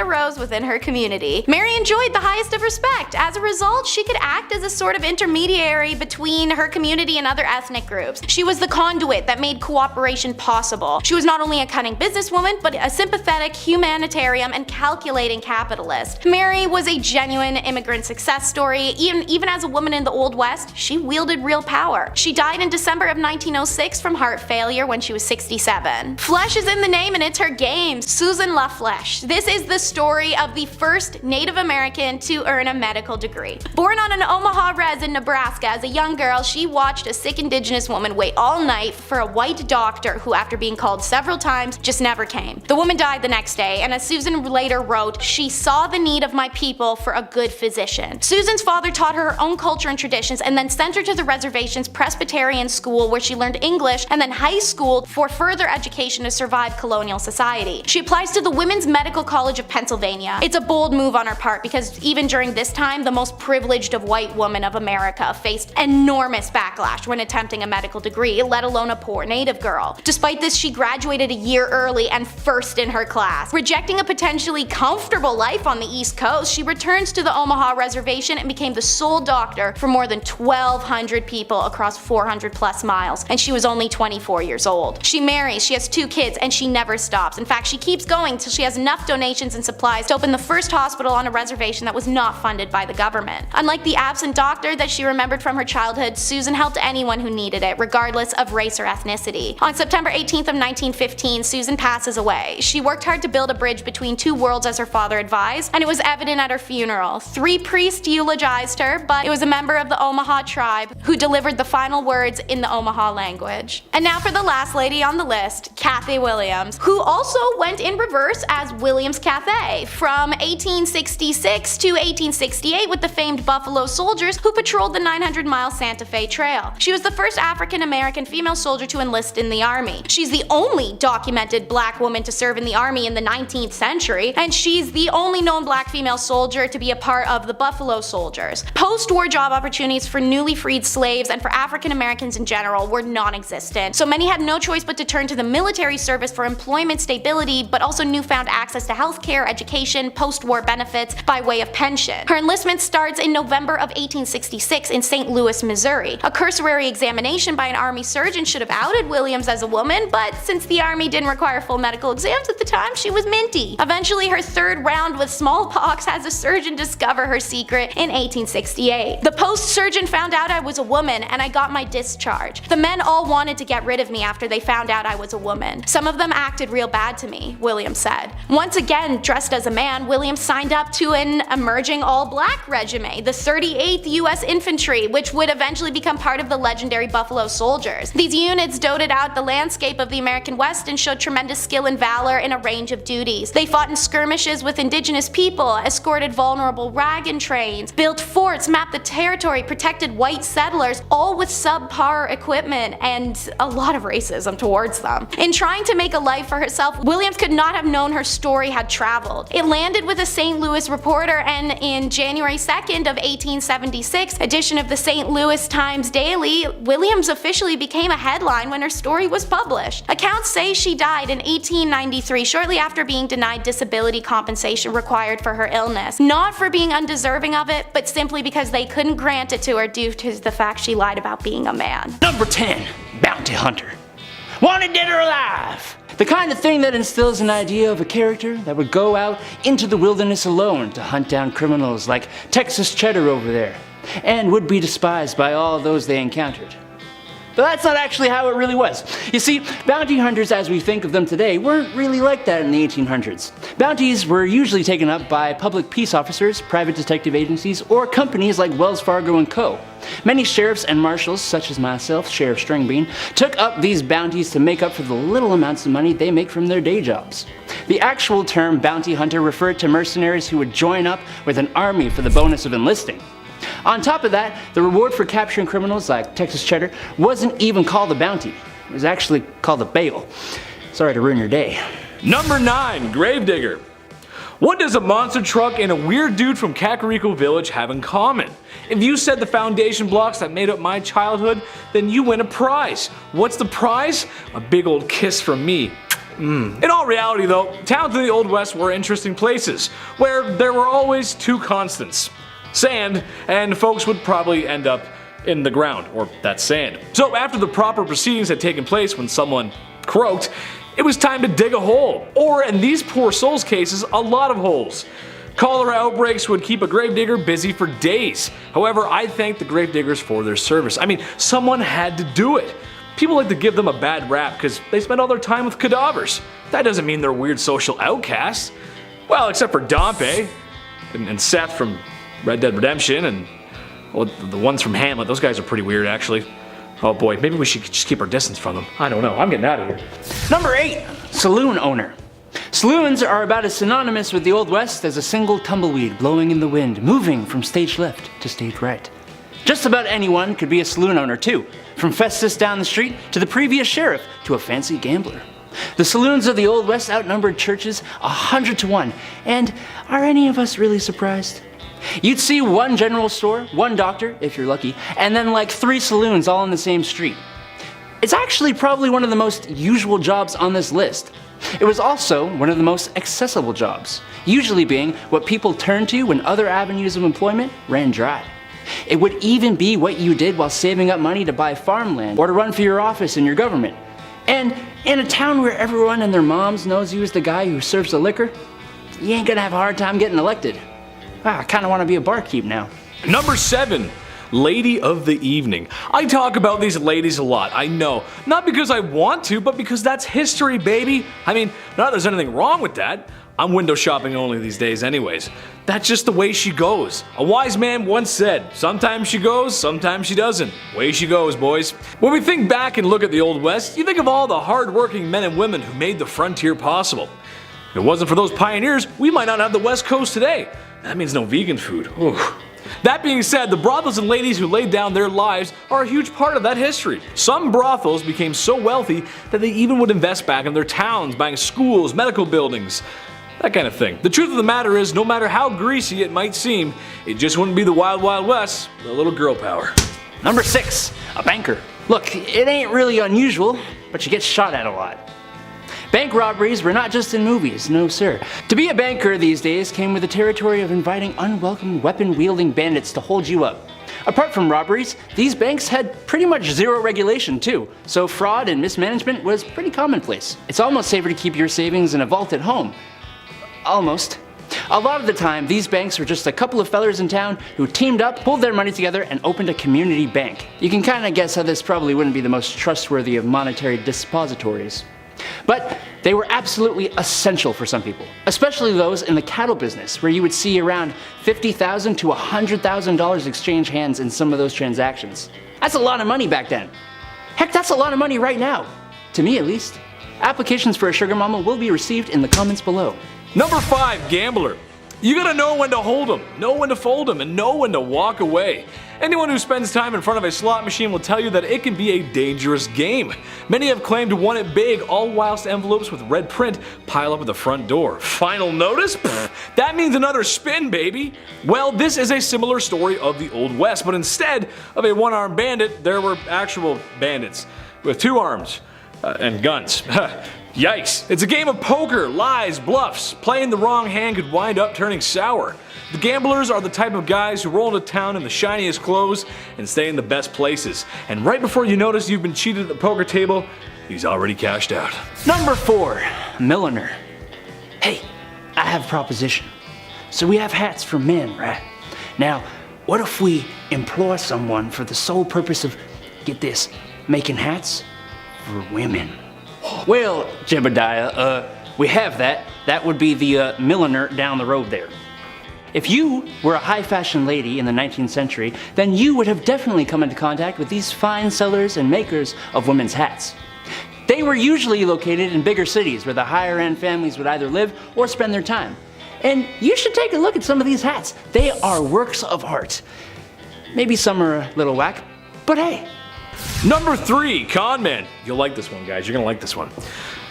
arose within her community. Mary enjoyed the highest of respect. As a result, she could act as a sort of intermediary between her community and other ethnic groups. She was the conduit that made cooperation possible. She was not only a cunning businesswoman, but a sympathetic, humanitarian, and calculating capitalist. list. Mary was a genuine immigrant success story. Even as a woman in the Old West, she wielded real power. She died in December of 1906 from heart failure when she was 67. Flesh is in the name and it's her game. Susan LaFleche. This is the story of the first Native American to earn a medical degree. Born on an Omaha res in Nebraska, as a young girl, she watched a sick indigenous woman wait all night for a white doctor who, after being called several times, just never came. The woman died the next day, and as Susan later wrote, she saw the need of my people for a good physician. Susan's father taught her her own culture and traditions and then sent her to the reservation's Presbyterian school where she learned English and then high school for further education to survive colonial society. She applies to the Women's Medical College of Pennsylvania. It's a bold move on her part because even during this time, the most privileged of white women of America faced enormous backlash when attempting a medical degree, let alone a poor native girl. Despite this, she graduated a year early and first in her class. Rejecting a potentially comfortable life on the East Coast, she returns to the Omaha reservation and became the sole doctor for more than 1,200 people across 400 plus miles, and she was only 24 years old. She marries, she has 2 kids, and she never stops. In fact, she keeps going till she has enough donations and supplies to open the first hospital on a reservation that was not funded by the government. Unlike the absent doctor that she remembered from her childhood, Susan helped anyone who needed it, regardless of race or ethnicity. On September 18th of 1915, Susan passes away. She worked hard to build a bridge between 2 worlds as her father advised, and it was evident at her funeral. 3 priests eulogized her, but it was a member of the Omaha tribe who delivered the final words in the Omaha language. And now for the last lady on the list, Cathy Williams, who also went in reverse as Williams Cathay from 1866 to 1868 with the famed Buffalo Soldiers who patrolled the 900-mile Santa Fe Trail. She was the first African American female soldier to enlist in the Army. She's the only documented black woman to serve in the Army in the 19th century, and she's the only known black female soldier to be a part of the Buffalo Soldiers. Post-war job opportunities for newly freed slaves and for African Americans in general were non-existent, so many had no choice but to turn to the military service for employment stability, but also newfound access to healthcare, education, post-war benefits by way of pension. Her enlistment starts in November of 1866 in St. Louis, Missouri. A cursory examination by an Army surgeon should have outed Williams as a woman, but since the Army didn't require full medical exams at the time, she was minty. Eventually, her 3rd round with smallpox has a surgeon discover her secret in 1868. The post-surgeon found out I was a woman, and I got my discharge. The men all wanted to get rid of me after they found out I was a woman. Some of them acted real bad to me, Williams said. Once again, dressed as a man, Williams signed up to an emerging all-black regiment, the 38th U.S. Infantry, which would eventually become part of the legendary Buffalo Soldiers. These units dotted out the landscape of the American West and showed tremendous skill and valor in a range of duties. They fought in skirmishes with indigenous people, escorted vulnerable wagon trains, built forts, mapped the territory, protected white settlers, all with subpar equipment and a lot of racism towards them. In trying to make a life for herself, Williams could not have known her story had traveled. It landed with a St. Louis Reporter, and in January 2nd of 1876 edition of the St. Louis Times Daily, Williams officially became a headline when her story was published. Accounts say she died in 1893, shortly after being denied disability compensation required for her illness. Not for being undeserving of it, but simply because they couldn't grant it to her due to the fact she lied about being a man. Number 10. Bounty Hunter. Wanted dead or alive. The kind of thing that instills an idea of a character that would go out into the wilderness alone to hunt down criminals like Texas Cheddar over there, and would be despised by all those they encountered. But that's not actually how it really was. You see, bounty hunters as we think of them today weren't really like that in the 1800s. Bounties were usually taken up by public peace officers, private detective agencies, or companies like Wells Fargo & Co. Many sheriffs and marshals, such as myself, Sheriff Stringbean, took up these bounties to make up for the little amounts of money they make from their day jobs. The actual term bounty hunter referred to mercenaries who would join up with an army for the bonus of enlisting. On top of that, the reward for capturing criminals like Texas Cheddar wasn't even called a bounty. It was actually called a bail. Sorry to ruin your day. Number 9. Gravedigger. What does a monster truck and a weird dude from Kakariko Village have in common? If you said the foundation blocks that made up my childhood, then you win a prize. What's the prize? A big old kiss from me. In all reality though, towns in the Old West were interesting places, where there were always 2 constants. Sand, and folks would probably end up in the ground, or that sand. So after the proper proceedings had taken place when someone croaked, it was time to dig a hole. Or in these poor souls' cases, a lot of holes. Cholera outbreaks would keep a gravedigger busy for days. However, I thank the gravediggers for their service. I mean, someone had to do it. People like to give them a bad rap because they spend all their time with cadavers. That doesn't mean they're weird social outcasts. Well, except for Dompe and Seth from Red Dead Redemption and well, the ones from Hamlet. Those guys are pretty weird, actually. Oh boy, maybe we should just keep our distance from them. I don't know, I'm getting out of here. Number 8, saloon owner. Saloons are about as synonymous with the Old West as a single tumbleweed blowing in the wind, moving from stage left to stage right. Just about anyone could be a saloon owner too, from Festus down the street to the previous sheriff to a fancy gambler. The saloons of the Old West outnumbered churches 100 to 1, and are any of us really surprised? You'd see one general store, one doctor, if you're lucky, and then like 3 saloons all on the same street. It's actually probably one of the most usual jobs on this list. It was also one of the most accessible jobs, usually being what people turned to when other avenues of employment ran dry. It would even be what you did while saving up money to buy farmland or to run for your office in your government. And in a town where everyone and their moms knows you as the guy who serves the liquor, you ain't gonna have a hard time getting elected. I kinda wanna be a barkeep now. Number 7. Lady of the Evening. I talk about these ladies a lot, I know. Not because I want to, but because that's history, baby. I mean, not that there's anything wrong with that. I'm window shopping only these days anyways. That's just the way she goes. A wise man once said, sometimes she goes, sometimes she doesn't. Way she goes, boys. When we think back and look at the Old West, you think of all the hard-working men and women who made the frontier possible. If it wasn't for those pioneers, we might not have the West Coast today. That means no vegan food. Ooh. That being said, the brothels and ladies who laid down their lives are a huge part of that history. Some brothels became so wealthy that they even would invest back in their towns, buying schools, medical buildings, that kind of thing. The truth of the matter is, no matter how greasy it might seem, it just wouldn't be the Wild Wild West with a little girl power. Number 6, a banker. Look, it ain't really unusual, but you get shot at a lot. Bank robberies were not just in movies, no sir. To be a banker these days came with the territory of inviting unwelcome weapon-wielding bandits to hold you up. Apart from robberies, these banks had pretty much zero regulation too, so fraud and mismanagement was pretty commonplace. It's almost safer to keep your savings in a vault at home. Almost. A lot of the time, these banks were just a couple of fellers in town who teamed up, pulled their money together, and opened a community bank. You can kinda guess how this probably wouldn't be the most trustworthy of monetary depositories. But they were absolutely essential for some people, especially those in the cattle business, where you would see around $50,000 to $100,000 exchange hands in some of those transactions. That's a lot of money back then. Heck, that's a lot of money right now. To me, at least. Applications for a sugar mama will be received in the comments below. Number 5, gambler. You gotta know when to hold 'em, know when to fold 'em, and know when to walk away. Anyone who spends time in front of a slot machine will tell you that it can be a dangerous game. Many have claimed to won it big, all whilst envelopes with red print pile up at the front door. Final notice? Pfft, that means another spin, baby. Well, this is a similar story of the Old West, but instead of a one-armed bandit, there were actual bandits with 2 arms and guns. Yikes. It's a game of poker, lies, bluffs. Playing the wrong hand could wind up turning sour. The gamblers are the type of guys who roll into town in the shiniest clothes and stay in the best places. And right before you notice you've been cheated at the poker table, he's already cashed out. Number 4, milliner. Hey, I have a proposition. So we have hats for men, right? Now, what if we employ someone for the sole purpose of, get this, making hats for women? Well, Jebediah, we have that. That would be the milliner down the road there. If you were a high fashion lady in the 19th century, then you would have definitely come into contact with these fine sellers and makers of women's hats. They were usually located in bigger cities where the higher end families would either live or spend their time. And you should take a look at some of these hats. They are works of art. Maybe some are a little whack, but hey. Number 3, con man. You'll like this one, guys. You're gonna like this one.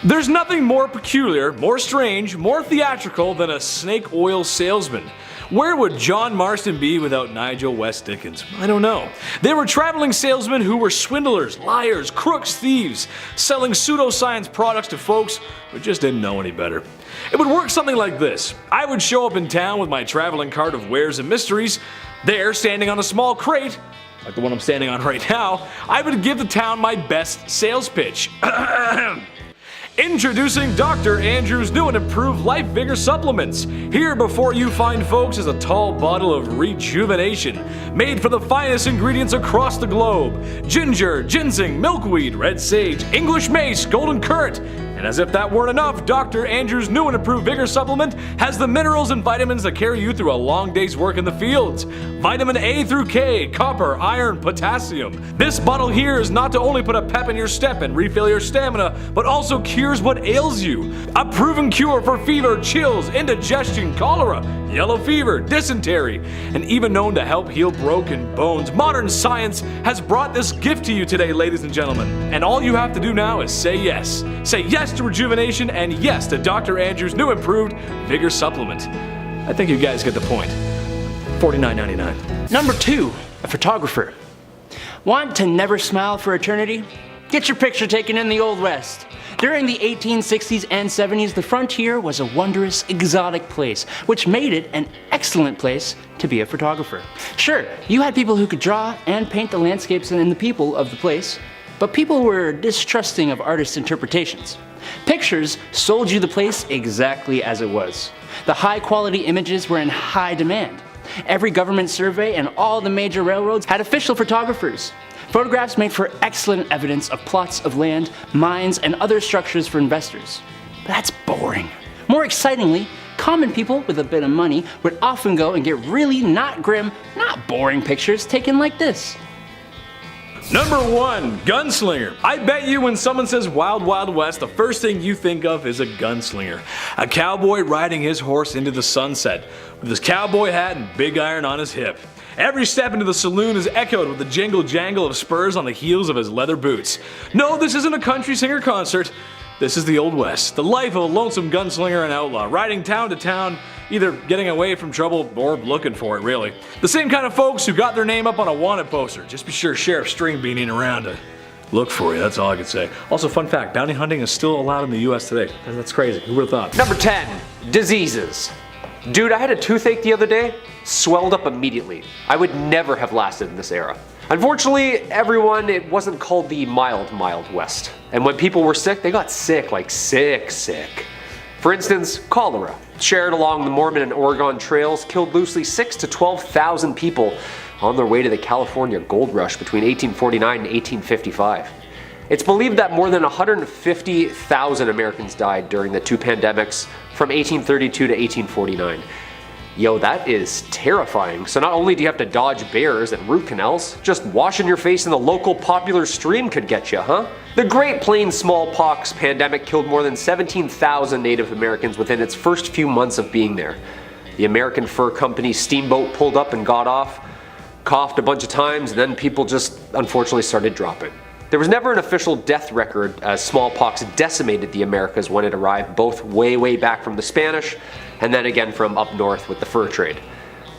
There's nothing more peculiar, more strange, more theatrical than a snake oil salesman. Where would John Marston be without Nigel West Dickens? I don't know. They were traveling salesmen who were swindlers, liars, crooks, thieves, selling pseudoscience products to folks who just didn't know any better. It would work something like this. I would show up in town with my traveling cart of wares and mysteries. There, standing on a small crate, like the one I'm standing on right now, I would give the town my best sales pitch. Introducing Dr. Andrew's new and improved Life Vigor supplements. Here before you find folks is a tall bottle of rejuvenation, made from the finest ingredients across the globe. Ginger, ginseng, milkweed, red sage, English mace, golden currant. And as if that weren't enough, Dr. Andrew's new and improved Vigor supplement has the minerals and vitamins that carry you through a long day's work in the fields. Vitamin A through K, copper, iron, potassium. This bottle here is not to only put a pep in your step and refill your stamina, but also cures what ails you. A proven cure for fever, chills, indigestion, cholera, yellow fever, dysentery, and even known to help heal broken bones. Modern science has brought this gift to you today, ladies and gentlemen. And all you have to do now is say yes. Say yes to rejuvenation and yes to Dr. Andrew's new improved Vigor supplement. I think you guys get the point. $49.99. Number 2, a photographer. Want to never smile for eternity? Get your picture taken in the Old West. During the 1860s and 70s, the frontier was a wondrous, exotic place, which made it an excellent place to be a photographer. Sure, you had people who could draw and paint the landscapes and the people of the place, but people were distrusting of artists' interpretations. Pictures sold you the place exactly as it was. The high-quality images were in high demand. Every government survey and all the major railroads had official photographers. Photographs made for excellent evidence of plots of land, mines, and other structures for investors. But that's boring. More excitingly, common people with a bit of money would often go and get really not grim, not boring pictures taken like this. Number 1, gunslinger. I bet you when someone says Wild Wild West, the first thing you think of is a gunslinger. A cowboy riding his horse into the sunset, with his cowboy hat and big iron on his hip. Every step into the saloon is echoed with the jingle jangle of spurs on the heels of his leather boots. No, this isn't a country singer concert. This is the Old West, the life of a lonesome gunslinger and outlaw, riding town to town, either getting away from trouble or looking for it, really. The same kind of folks who got their name up on a wanted poster. Just be sure Sheriff Stringbean ain't around to look for you, that's all I can say. Also, fun fact, bounty hunting is still allowed in the US today. That's crazy, who would've thought? Number 10, diseases. Dude, I had a toothache the other day, swelled up immediately. I would never have lasted in this era. Unfortunately, everyone, it wasn't called the mild West. And when people were sick, they got sick, like sick. For instance, cholera, shared along the Mormon and Oregon trails, killed loosely 6,000 to 12,000 people on their way to the California gold rush between 1849 and 1855. It's believed that more than 150,000 Americans died during the two pandemics from 1832 to 1849. Yo, that is terrifying. So not only do you have to dodge bears and root canals, just washing your face in the local popular stream could get you, huh? The Great Plains smallpox pandemic killed more than 17,000 Native Americans within its first few months of being there. The American Fur Company steamboat pulled up and got off, coughed a bunch of times, and then people just unfortunately started dropping. There was never an official death record as smallpox decimated the Americas when it arrived, both way back from the Spanish and then again from up north with the fur trade.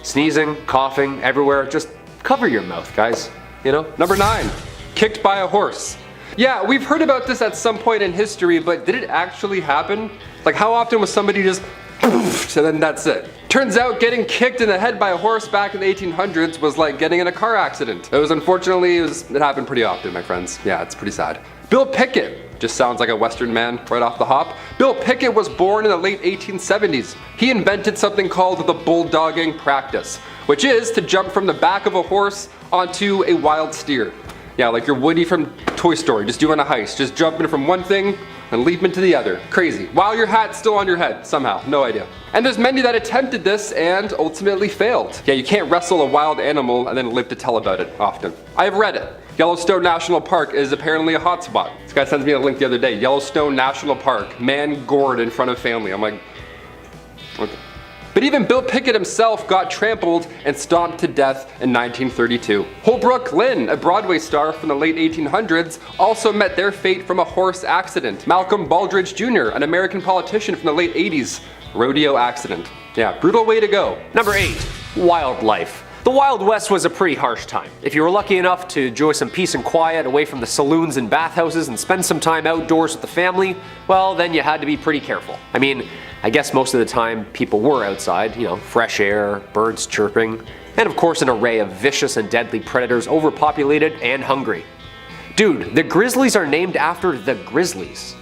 Sneezing, coughing, everywhere, just cover your mouth, guys, you know? Number 9, kicked by a horse. Yeah, we've heard about this at some point in history, but did it actually happen? Like, how often was somebody just and then that's it? Turns out getting kicked in the head by a horse back in the 1800s was like getting in a car accident. It happened pretty often, my friends. Yeah, it's pretty sad. Bill Pickett, just sounds like a Western man right off the hop. Bill Pickett was born in the late 1870s. He invented something called the bulldogging practice, which is to jump from the back of a horse onto a wild steer. Yeah, like your Woody from Toy Story, just doing a heist, just jumping from one thing and leap into the other. Crazy. While your hat's still on your head, somehow, no idea. And there's many that attempted this and ultimately failed. Yeah, you can't wrestle a wild animal and then live to tell about it often. I've read it. Yellowstone National Park is apparently a hotspot. This guy sent me a link the other day. Yellowstone National Park, man gored in front of family. I'm like, okay. But even Bill Pickett himself got trampled and stomped to death in 1932. Holbrook Lynn, a Broadway star from the late 1800s, also met their fate from a horse accident. Malcolm Baldrige Jr., an American politician from the late 80s, rodeo accident. Yeah, brutal way to go. Number 8, wildlife. The Wild West was a pretty harsh time. If you were lucky enough to enjoy some peace and quiet away from the saloons and bathhouses and spend some time outdoors with the family, well, then you had to be pretty careful. I mean, I guess most of the time people were outside, you know, fresh air, birds chirping, and of course an array of vicious and deadly predators, overpopulated and hungry. Dude, the grizzlies are named after the Grizzlies.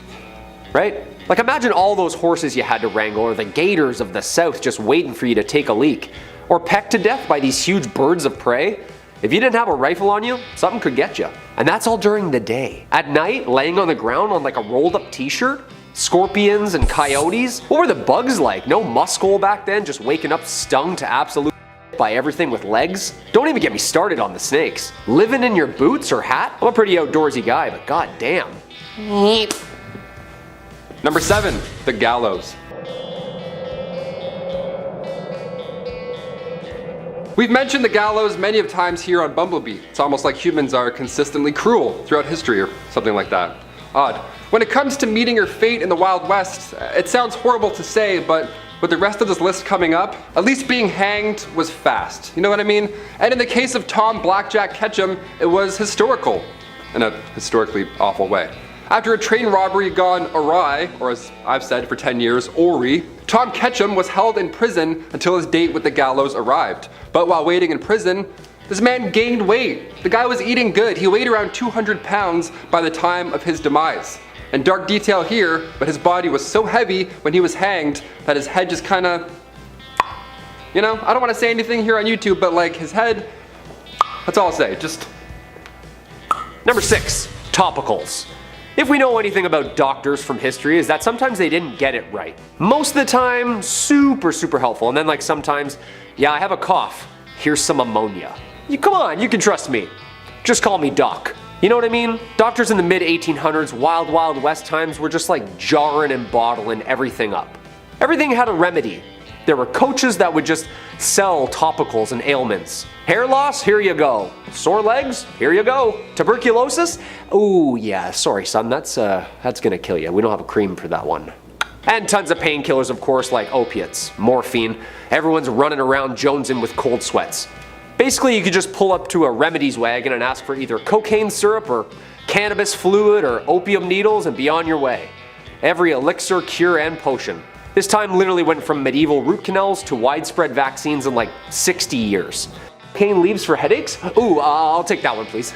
right? Like imagine all those horses you had to wrangle, or the gators of the south just waiting for you to take a leak, or pecked to death by these huge birds of prey. If you didn't have a rifle on you, something could get you. And that's all during the day. At night, laying on the ground on like a rolled up t-shirt, scorpions and coyotes. What were the bugs like? No muscle back then, just waking up stung to absolute by everything with legs? Don't even get me started on the snakes. Living in your boots or hat? I'm a pretty outdoorsy guy, but goddamn. Number 7, the gallows. We've mentioned the gallows many of times here on Bumblebee. It's almost like humans are consistently cruel throughout history or something like that. Odd. When it comes to meeting your fate in the Wild West, it sounds horrible to say, but with the rest of this list coming up, at least being hanged was fast. You know what I mean? And in the case of Tom Blackjack Ketchum, it was historical in a historically awful way. After a train robbery gone awry, or as I've said for 10 years, Ori, Tom Ketchum was held in prison until his date with the gallows arrived. But while waiting in prison, this man gained weight. The guy was eating good. He weighed around 200 pounds by the time of his demise. And dark detail here, but his body was so heavy when he was hanged that his head just kinda, you know, I don't want to say anything here on YouTube, but like his head, that's all I'll say, just. Number 6, topicals. If we know anything about doctors from history, is that sometimes they didn't get it right. Most of the time, super helpful, and then like sometimes, yeah, I have a cough, here's some ammonia. Come on, you can trust me. Just call me Doc. You know what I mean? Doctors in the mid-1800s, wild west times were just like jarring and bottling everything up. Everything had a remedy. There were coaches that would just sell topicals and ailments. Hair loss? Here you go. Sore legs? Here you go. Tuberculosis? Ooh, yeah, sorry son, that's gonna kill you. We don't have a cream for that one. And tons of painkillers, of course, like opiates, morphine. Everyone's running around jonesing with cold sweats. Basically, you could just pull up to a remedies wagon and ask for either cocaine syrup or cannabis fluid or opium needles and be on your way. Every elixir, cure, and potion. This time literally went from medieval root canals to widespread vaccines in like 60 years. Cocaine leaves for headaches? Ooh, I'll take that one, please.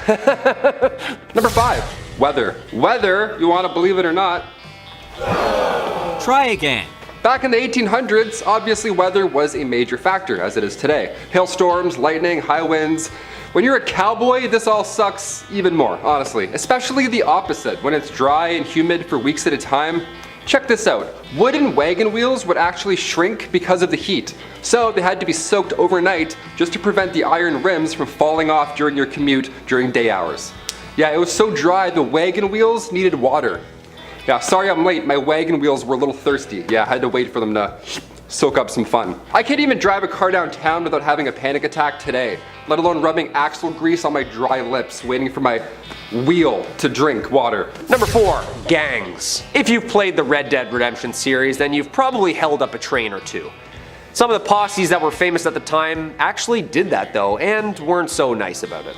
Number 5, weather. Weather, you want to believe it or not. Try again. Back in the 1800s, obviously weather was a major factor, as it is today. Hailstorms, lightning, high winds. When you're a cowboy, this all sucks even more, honestly. Especially the opposite, when it's dry and humid for weeks at a time. Check this out. Wooden wagon wheels would actually shrink because of the heat. So they had to be soaked overnight just to prevent the iron rims from falling off during your commute during day hours. Yeah, it was so dry the wagon wheels needed water. Yeah, sorry I'm late, my wagon wheels were a little thirsty. Yeah, I had to wait for them to soak up some fun. I can't even drive a car downtown without having a panic attack today, let alone rubbing axle grease on my dry lips, waiting for my wheel to drink water. Number 4, gangs. If you've played the Red Dead Redemption series, then you've probably held up a train or two. Some of the posses that were famous at the time actually did that though, and weren't so nice about it.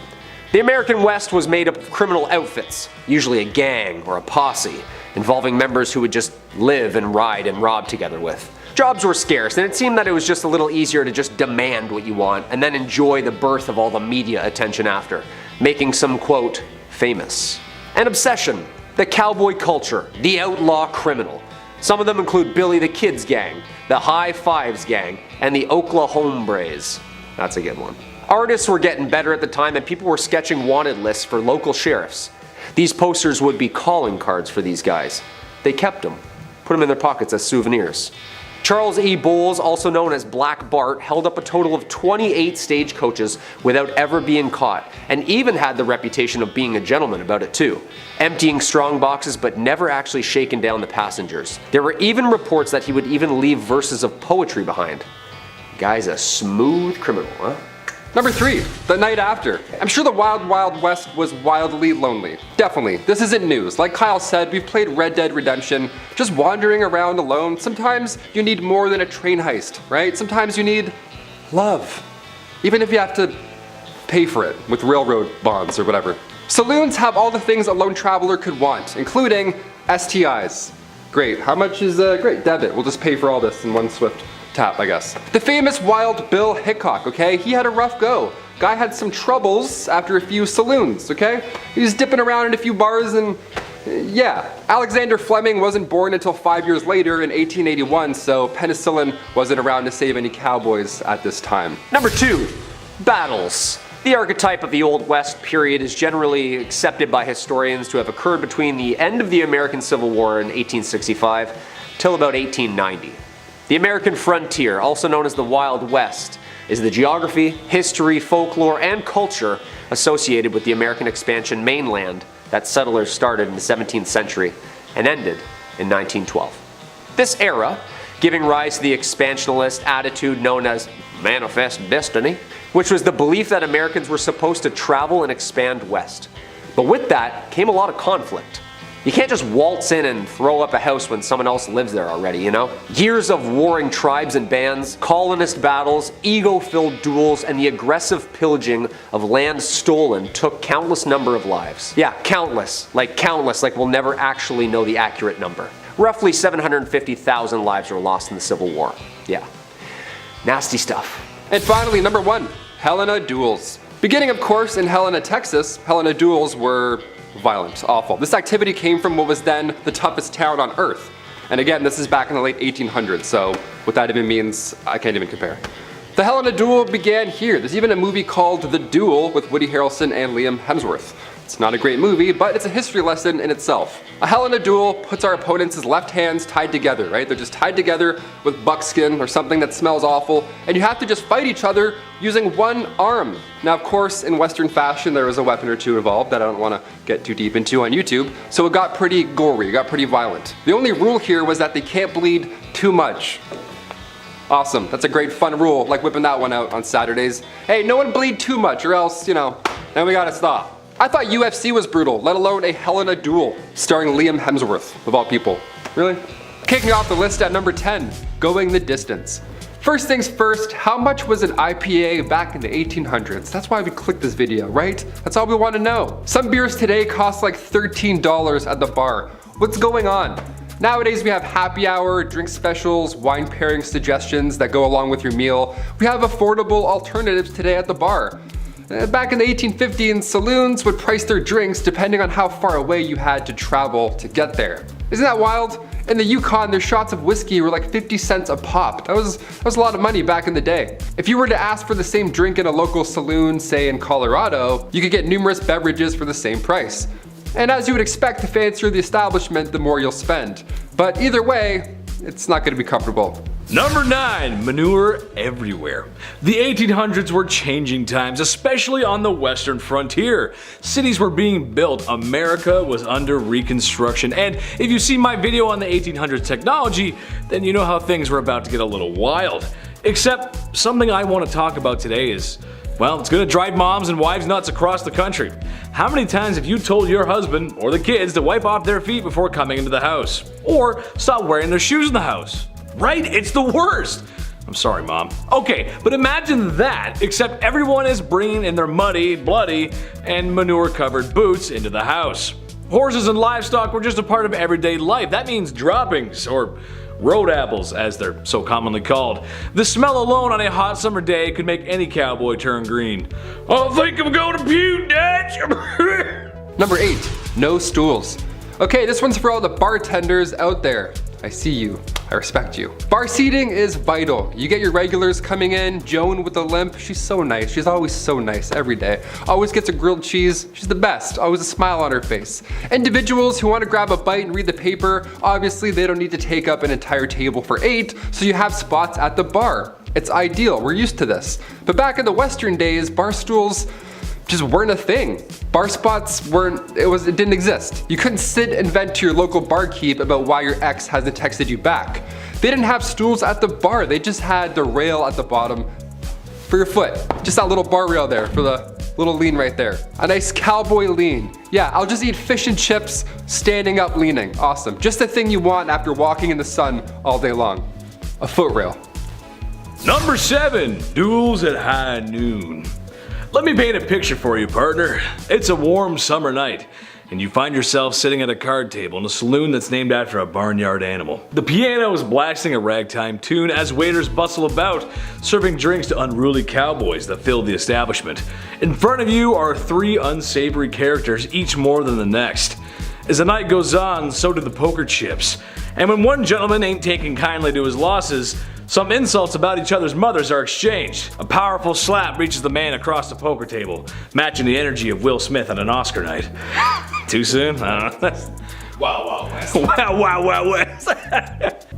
The American West was made up of criminal outfits, usually a gang or a posse, involving members who would just live and ride and rob together with. Jobs were scarce, and it seemed that it was just a little easier to just demand what you want and then enjoy the birth of all the media attention after, making some, quote, famous. An obsession, the cowboy culture, the outlaw criminal. Some of them include Billy the Kid's gang, the High Fives gang, and the Oklahombres. That's a good one. Artists were getting better at the time, and people were sketching wanted lists for local sheriffs. These posters would be calling cards for these guys. They kept them, put them in their pockets as souvenirs. Charles E. Bowles, also known as Black Bart, held up a total of 28 stagecoaches without ever being caught, and even had the reputation of being a gentleman about it too, emptying strong boxes but never actually shaking down the passengers. There were even reports that he would even leave verses of poetry behind. Guy's a smooth criminal, huh? Number 3, the night after. I'm sure the Wild West was wildly lonely. Definitely, this isn't news. Like Kyle said, we've played Red Dead Redemption, just wandering around alone. Sometimes you need more than a train heist, right? Sometimes you need love. Even if you have to pay for it with railroad bonds or whatever. Saloons have all the things a lone traveler could want, including STIs. Great, how much is, great, debit. We'll just pay for all this in one swift tap, I guess. The famous Wild Bill Hickok, okay? He had a rough go. Guy had some troubles after a few saloons, okay? He was dipping around in a few bars and Yeah, Alexander Fleming wasn't born until 5 years later in 1881, so penicillin wasn't around to save any cowboys at this time. Number 2. Battles. The archetype of the Old West period is generally accepted by historians to have occurred between the end of the American Civil War in 1865 till about 1890. The American frontier, also known as the Wild West, is the geography, history, folklore, and culture associated with the American expansion mainland that settlers started in the 17th century and ended in 1912. This era, giving rise to the expansionist attitude known as manifest destiny, which was the belief that Americans were supposed to travel and expand west. But with that came a lot of conflict. You can't just waltz in and throw up a house when someone else lives there already, you know? Years of warring tribes and bands, colonist battles, ego-filled duels, and the aggressive pillaging of land stolen took countless number of lives. Yeah, countless, like we'll never actually know the accurate number. Roughly 750,000 lives were lost in the Civil War. Yeah, nasty stuff. And finally, number 1, Helena duels. Beginning, of course, in Helena, Texas, Helena duels were violent, awful. This activity came from what was then the toughest town on earth. And again, this is back in the late 1800s, so what that even means, I can't even compare. The Helena duel began here. There's even a movie called The Duel with Woody Harrelson and Liam Hemsworth. It's not a great movie, but it's a history lesson in itself. A Helena duel puts our opponents' left hands tied together, right? They're just tied together with buckskin or something that smells awful, and you have to just fight each other using one arm. Now, of course, in Western fashion, there was a weapon or two involved that I don't want to get too deep into on YouTube, so it got pretty gory, it got pretty violent. The only rule here was that they can't bleed too much. Awesome, that's a great fun rule, like whipping that one out on Saturdays. Hey, no one bleed too much or else, then we gotta stop. I thought UFC was brutal, let alone a Helena duel, starring Liam Hemsworth, of all people. Really? Kicking off the list at number 10, going the distance. First things first, how much was an IPA back in the 1800s? That's why we clicked this video, right? That's all we want to know. Some beers today cost like $13 at the bar. What's going on? Nowadays we have happy hour, drink specials, wine pairing suggestions that go along with your meal. We have affordable alternatives today at the bar. Back in the 1850s, saloons would price their drinks depending on how far away you had to travel to get there. Isn't that wild? In the Yukon, their shots of whiskey were like 50 cents a pop. That was a lot of money back in the day. If you were to ask for the same drink in a local saloon, say in Colorado, you could get numerous beverages for the same price. And as you would expect, the fancier the establishment, the more you'll spend. But either way, it's not gonna be comfortable. Number 9, manure everywhere. The 1800s were changing times, especially on the western frontier. Cities were being built, America was under reconstruction, and if you see my video on the 1800s technology, then you know how things were about to get a little wild. Except, something I want to talk about today is, well, it's gonna drive moms and wives nuts across the country. How many times have you told your husband or the kids to wipe off their feet before coming into the house? Or stop wearing their shoes in the house? Right? It's the worst! I'm sorry, Mom. Okay, but imagine that, except everyone is bringing in their muddy, bloody, and manure-covered boots into the house. Horses and livestock were just a part of everyday life. That means droppings, or road apples, as they're so commonly called. The smell alone on a hot summer day could make any cowboy turn green. I think I'm gonna puke, Dad! Number 8, no stools. Okay, this one's for all the bartenders out there. I see you. I respect you. Bar seating is vital. You get your regulars coming in. Joan with a limp, she's so nice. She's always so nice every day. Always gets a grilled cheese. She's the best. Always a smile on her face. Individuals who want to grab a bite and read the paper, obviously they don't need to take up an entire table for 8, so you have spots at the bar. It's ideal. We're used to this. But back in the Western days, bar stools just weren't a thing. Bar spots it didn't exist. You couldn't sit and vent to your local barkeep about why your ex hasn't texted you back. They didn't have stools at the bar, they just had the rail at the bottom for your foot. Just that little bar rail there for the little lean right there. A nice cowboy lean. Yeah, I'll just eat fish and chips standing up leaning. Awesome. Just the thing you want after walking in the sun all day long. A foot rail. Number 7, duels at high noon. Let me paint a picture for you, partner. It's a warm summer night, and you find yourself sitting at a card table in a saloon that's named after a barnyard animal. The piano is blasting a ragtime tune as waiters bustle about, serving drinks to unruly cowboys that fill the establishment. In front of you are 3 unsavory characters, each more than the next. As the night goes on, so do the poker chips. And when one gentleman ain't taking kindly to his losses, some insults about each other's mothers are exchanged. A powerful slap reaches the man across the poker table, matching the energy of Will Smith on an Oscar night. Too soon? I don't know. Wow, West. Wow, West.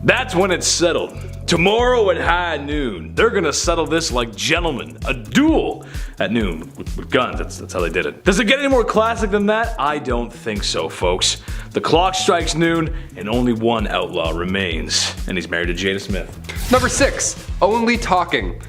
That's when it's settled. Tomorrow at high noon, they're gonna settle this like gentlemen. A duel at noon with guns. That's how they did it. Does it get any more classic than that? I don't think so, folks. The clock strikes noon, and only one outlaw remains, and he's married to Jada Smith. Number 6, only talking.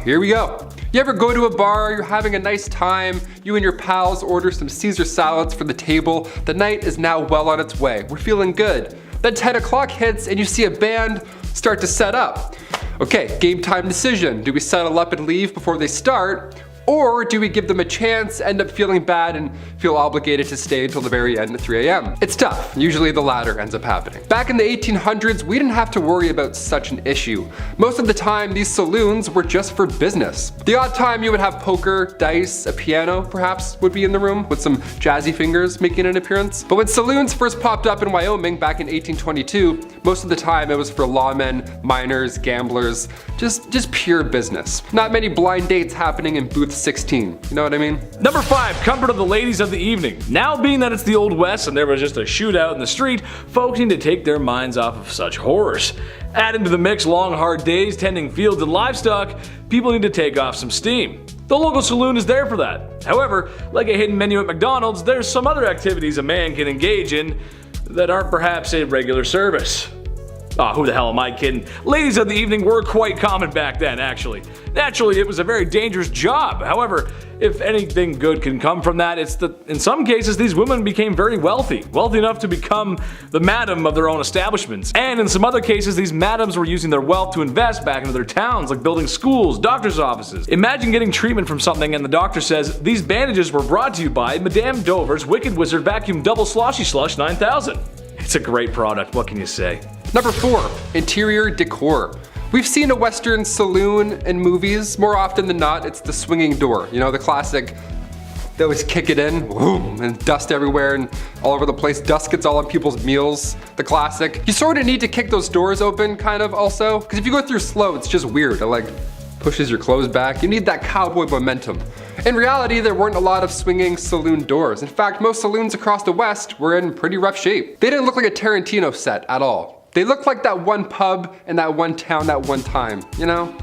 Here we go. You ever go to a bar, you're having a nice time, you and your pals order some Caesar salads for the table, the night is now well on its way, we're feeling good. Then 10 o'clock hits and you see a band start to set up. Okay, game time decision. Do we settle up and leave before they start? Or do we give them a chance, end up feeling bad, and feel obligated to stay until the very end at 3 a.m.? It's tough. Usually the latter ends up happening. Back in the 1800s, we didn't have to worry about such an issue. Most of the time, these saloons were just for business. The odd time you would have poker, dice, a piano perhaps would be in the room with some jazzy fingers making an appearance. But when saloons first popped up in Wyoming back in 1822, most of the time it was for lawmen, miners, gamblers, just pure business. Not many blind dates happening in booth 16, you know what I mean? Number 5, comfort of the ladies of the evening. Now being that it's the Old West and there was just a shootout in the street, folks need to take their minds off of such horrors. Add into the mix long hard days tending fields and livestock, people need to take off some steam. The local saloon is there for that. However, like a hidden menu at McDonald's, there's some other activities a man can engage in that aren't perhaps a regular service. Who the hell am I kidding? Ladies of the evening were quite common back then, actually. Naturally, it was a very dangerous job. However, if anything good can come from that, it's that in some cases these women became very wealthy enough to become the madam of their own establishments. And in some other cases, these madams were using their wealth to invest back into their towns, like building schools, doctor's offices. Imagine getting treatment from something and the doctor says, "These bandages were brought to you by Madame Dover's Wicked Wizard Vacuum Double Sloshy Slush 9000. It's a great product, what can you say? Number 4, interior decor. We've seen a Western saloon in movies. More often than not, it's the swinging door. You know, the classic, they always kick it in, boom, and dust everywhere and all over the place. Dust gets all on people's meals, the classic. You sort of need to kick those doors open, kind of, also. Because if you go through slow, it's just weird. It like pushes your clothes back. You need that cowboy momentum. In reality, there weren't a lot of swinging saloon doors. In fact, most saloons across the West were in pretty rough shape. They didn't look like a Tarantino set at all. They looked like that one pub in that one town that one time, you know?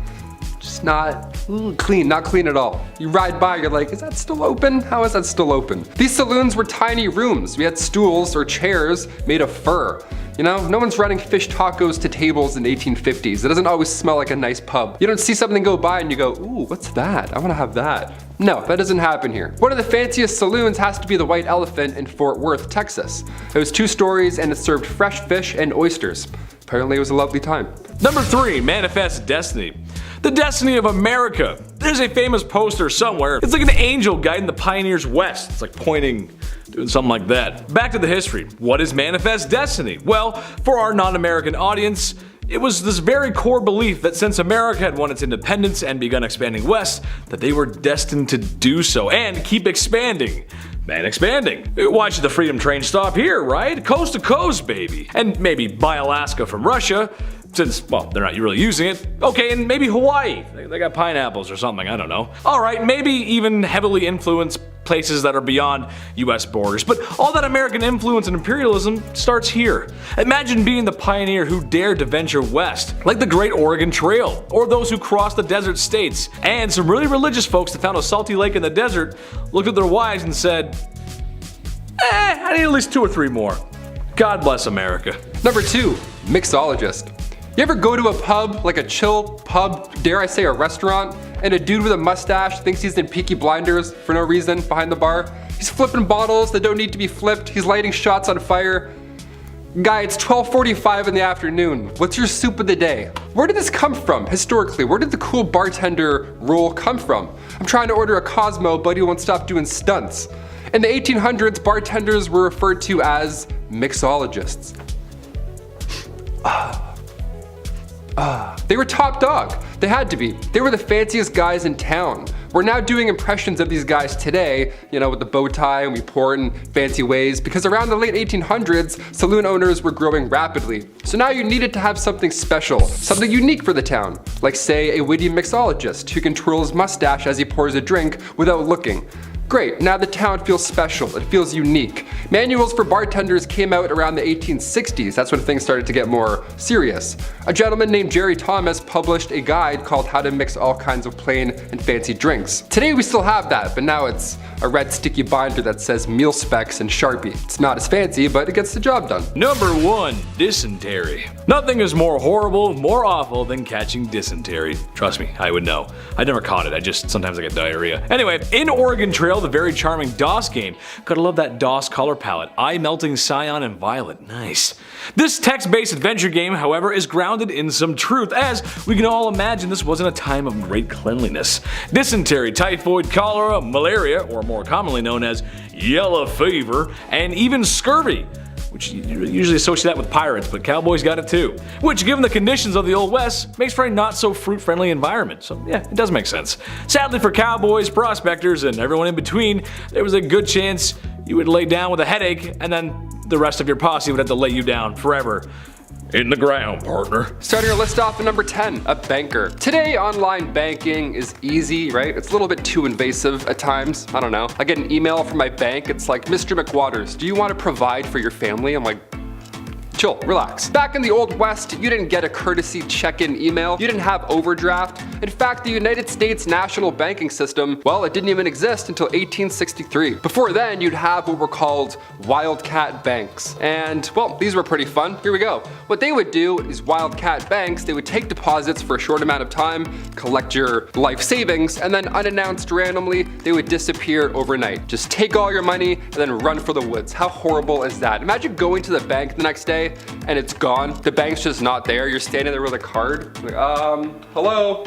Just not clean, not clean at all. You ride by, you're like, is that still open? How is that still open? These saloons were tiny rooms. We had stools or chairs made of fur. You know, no one's running fish tacos to tables in the 1850s. It doesn't always smell like a nice pub. You don't see something go by and you go, ooh, what's that? I wanna have that. No, that doesn't happen here. One of the fanciest saloons has to be the White Elephant in Fort Worth, Texas. It was 2 stories and it served fresh fish and oysters. Apparently it was a lovely time. Number 3, manifest destiny. The destiny of America. There's a famous poster somewhere. It's like an angel guiding the pioneers west. It's like pointing, doing something like that. Back to the history. What is manifest destiny? Well, for our non-American audience, it was this very core belief that since America had won its independence and begun expanding west, that they were destined to do so and keep expanding. Man, expanding. Why should the freedom train stop here, right? Coast to coast, baby. And maybe buy Alaska from Russia, since, well, they're not really using it. Okay, and maybe Hawaii. They got pineapples or something, I don't know. Alright, maybe even heavily influenced places that are beyond US borders. But all that American influence and imperialism starts here. Imagine being the pioneer who dared to venture west, like the Great Oregon Trail, or those who crossed the desert states. And some really religious folks that found a salty lake in the desert looked at their wives and said, I need at least 2 or 3 more. God bless America. Number 2, mixologist. You ever go to a pub, like a chill pub, dare I say a restaurant, and a dude with a mustache thinks he's in Peaky Blinders for no reason behind the bar? He's flipping bottles that don't need to be flipped, he's lighting shots on fire. Guy, it's 12:45 in the afternoon. What's your soup of the day? Where did this come from, historically? Where did the cool bartender role come from? I'm trying to order a Cosmo, but he won't stop doing stunts. In the 1800s, bartenders were referred to as mixologists. They were top dog. They had to be. They were the fanciest guys in town. We're now doing impressions of these guys today, you know, with the bow tie, and we pour it in fancy ways, because around the late 1800s, saloon owners were growing rapidly. So now you needed to have something special, something unique for the town, like say a witty mixologist who can twirl his mustache as he pours a drink without looking. Great, now the town feels special, it feels unique. Manuals for bartenders came out around the 1860s, that's when things started to get more serious. A gentleman named Jerry Thomas published a guide called How to Mix All Kinds of Plain and Fancy Drinks. Today we still have that, but now it's a red sticky binder that says meal specs and Sharpie. It's not as fancy, but it gets the job done. Number 1. Dysentery. Nothing is more horrible, more awful than catching dysentery. Trust me, I would know. I never caught it, sometimes I get diarrhea. Anyway, in Oregon Trail, the very charming DOS game. Gotta love that DOS color palette. Eye melting cyan and violet. Nice. This text-based adventure game, however, is grounded in some truth, as we can all imagine this wasn't a time of great cleanliness. Dysentery, typhoid, cholera, malaria, or more commonly known as yellow fever, and even scurvy, which you usually associate that with pirates, but cowboys got it too. Which, given the conditions of the Old West, makes for a not so fruit-friendly environment. So yeah, it does make sense. Sadly for cowboys, prospectors, and everyone in between, there was a good chance you would lay down with a headache, and then the rest of your posse would have to lay you down forever. In the ground, partner. Starting our list off at number 10, a banker. Today, online banking is easy, right? It's a little bit too invasive at times. I don't know. I get an email from my bank. It's like, Mr. McWaters, do you want to provide for your family? I'm like, chill, relax. Back in the Old West, you didn't get a courtesy check-in email. You didn't have overdraft. In fact, the United States national banking system, well, it didn't even exist until 1863. Before then, you'd have what were called wildcat banks. And, well, these were pretty fun. Here we go. What they would do is wildcat banks, they would take deposits for a short amount of time, collect your life savings, and then unannounced randomly, they would disappear overnight. Just take all your money and then run for the woods. How horrible is that? Imagine going to the bank the next day and it's gone. The bank's just not there. You're standing there with a card. Like, hello?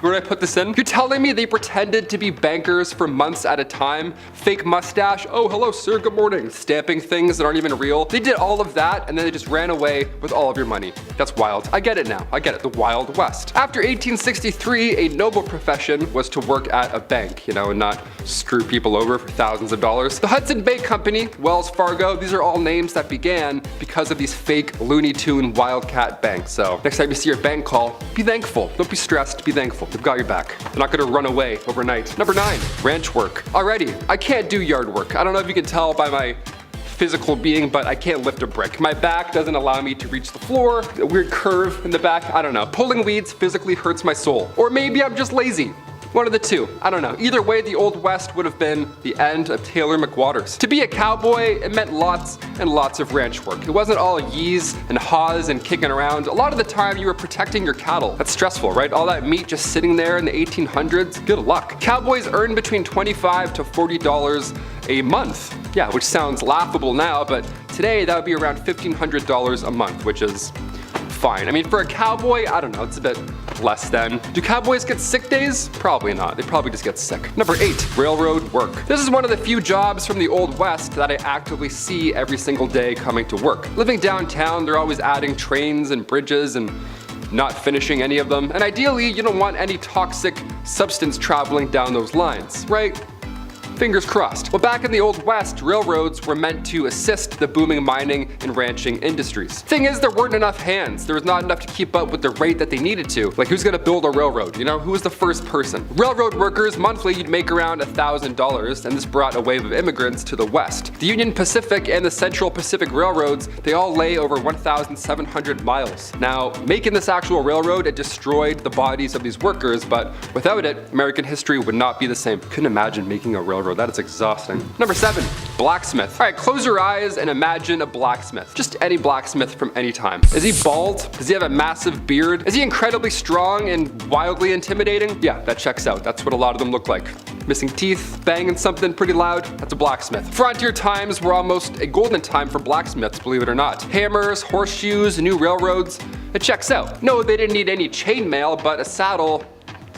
Where did I put this in? You're telling me they pretended to be bankers for months at a time? Fake mustache, oh hello sir, good morning. Stamping things that aren't even real. They did all of that and then they just ran away with all of your money. That's wild. I get it now. I get it. The Wild West. After 1863, a noble profession was to work at a bank, you know, and not screw people over for thousands of dollars. The Hudson Bay Company, Wells Fargo, these are all names that began because of these fake Looney Tune wildcat banks. So next time you see your bank call, be thankful. Don't be stressed, be thankful. They've got your back. They're not gonna run away overnight. Number 9, ranch work. Alrighty, I can't do yard work. I don't know if you can tell by my physical being, but I can't lift a brick. My back doesn't allow me to reach the floor. A weird curve in the back, I don't know. Pulling weeds physically hurts my soul. Or maybe I'm just lazy. One of the two, I don't know. Either way, the Old West would have been the end of Taylor McWaters. To be a cowboy, it meant lots and lots of ranch work. It wasn't all yees and haws and kicking around. A lot of the time you were protecting your cattle. That's stressful, right? All that meat just sitting there in the 1800s, good luck. Cowboys earned between $25 to $40 a month. Yeah, which sounds laughable now, but today that would be around $1,500 a month, which is fine. I mean, for a cowboy, I don't know, it's a bit less than. Do cowboys get sick days? Probably not. They probably just get sick. Number 8, railroad work. This is one of the few jobs from the Old West that I actively see every single day coming to work. Living downtown, they're always adding trains and bridges and not finishing any of them. And ideally, you don't want any toxic substance traveling down those lines, right? Fingers crossed. Well, back in the Old West, railroads were meant to assist the booming mining and ranching industries. Thing is, there weren't enough hands. There was not enough to keep up with the rate that they needed to. Like, who's gonna build a railroad? You know, who was the first person? Railroad workers, monthly, you'd make around $1,000, and this brought a wave of immigrants to the West. The Union Pacific and the Central Pacific Railroads, they all lay over 1,700 miles. Now, making this actual railroad, it destroyed the bodies of these workers, but without it, American history would not be the same. Couldn't imagine making a railroad. That is exhausting. Number 7, blacksmith. All right, close your eyes and imagine a blacksmith. Just any blacksmith from any time. Is he bald? Does he have a massive beard? Is he incredibly strong and wildly intimidating? Yeah, that checks out. That's what a lot of them look like. Missing teeth, banging something pretty loud, that's a blacksmith. Frontier times were almost a golden time for blacksmiths, believe it or not. Hammers, horseshoes, new railroads, it checks out. No, they didn't need any chainmail, but a saddle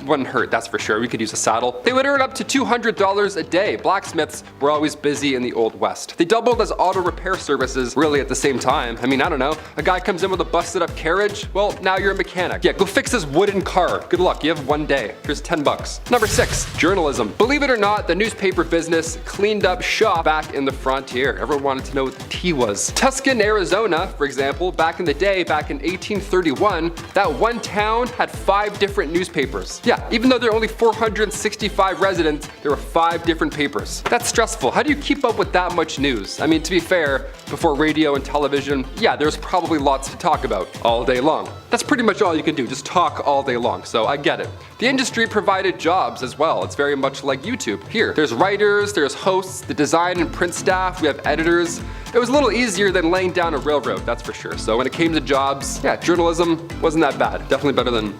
wouldn't hurt, that's for sure. We could use a saddle. They would earn up to $200 a day. Blacksmiths were always busy in the Old West. They doubled as auto repair services really at the same time. I mean, I don't know. A guy comes in with a busted up carriage. Well, now you're a mechanic. Yeah, go fix his wooden car. Good luck. You have one day. Here's 10 bucks. Number 6, journalism. Believe it or not, the newspaper business cleaned up shop back in the frontier. Everyone wanted to know what the tea was. Tucson, Arizona, for example, back in the day, back in 1831, that one town had 5 different newspapers. Yeah, even though there are only 465 residents, there were 5 different papers. That's stressful. How do you keep up with that much news? I mean, to be fair, before radio and television, yeah, there's probably lots to talk about all day long. That's pretty much all you can do, just talk all day long, so I get it. The industry provided jobs as well. It's very much like YouTube. Here, there's writers, there's hosts, the design and print staff, we have editors. It was a little easier than laying down a railroad, that's for sure. So when it came to jobs, yeah, journalism wasn't that bad. Definitely better than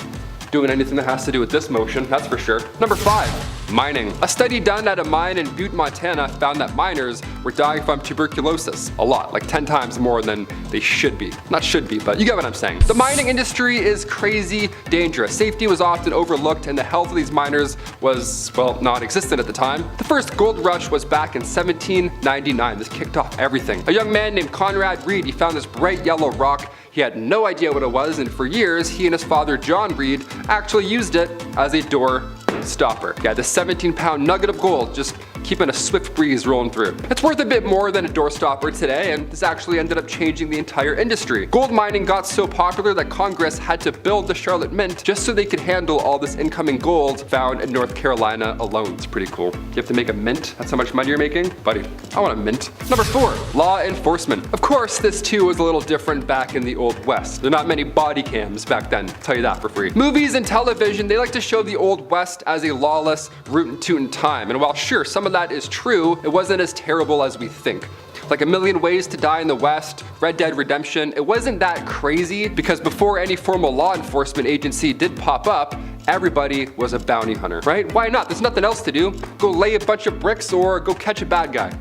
doing anything that has to do with this motion, that's for sure. Number 5, mining. A study done at a mine in Butte, Montana found that miners were dying from tuberculosis. A lot, like 10 times more than they should be. Not should be, but you get what I'm saying. The mining industry is crazy dangerous. Safety was often overlooked and the health of these miners was, well, non-existent at the time. The first gold rush was back in 1799. This kicked off everything. A young man named Conrad Reed, he found this bright yellow rock. He had no idea what it was, and for years, he and his father, John Reed, actually used it as a door stopper. Yeah, this 17-pound nugget of gold just keeping a swift breeze rolling through. It's worth a bit more than a door stopper today, and this actually ended up changing the entire industry. Gold mining got so popular that Congress had to build the Charlotte Mint just so they could handle all this incoming gold found in North Carolina alone. It's pretty cool. You have to make a mint? That's how much money you're making? Buddy, I want a mint. Number 4, law enforcement. Of course, this too was a little different back in the Old West. There are not many body cams back then, I'll tell you that for free. Movies and television, they like to show the Old West as a lawless, rootin' tootin' time. And while sure, some of that is true, it wasn't as terrible as we think. Like A Million Ways to Die in the West, Red Dead Redemption, it wasn't that crazy because before any formal law enforcement agency did pop up, everybody was a bounty hunter, right? Why not? There's nothing else to do. Go lay a bunch of bricks or go catch a bad guy.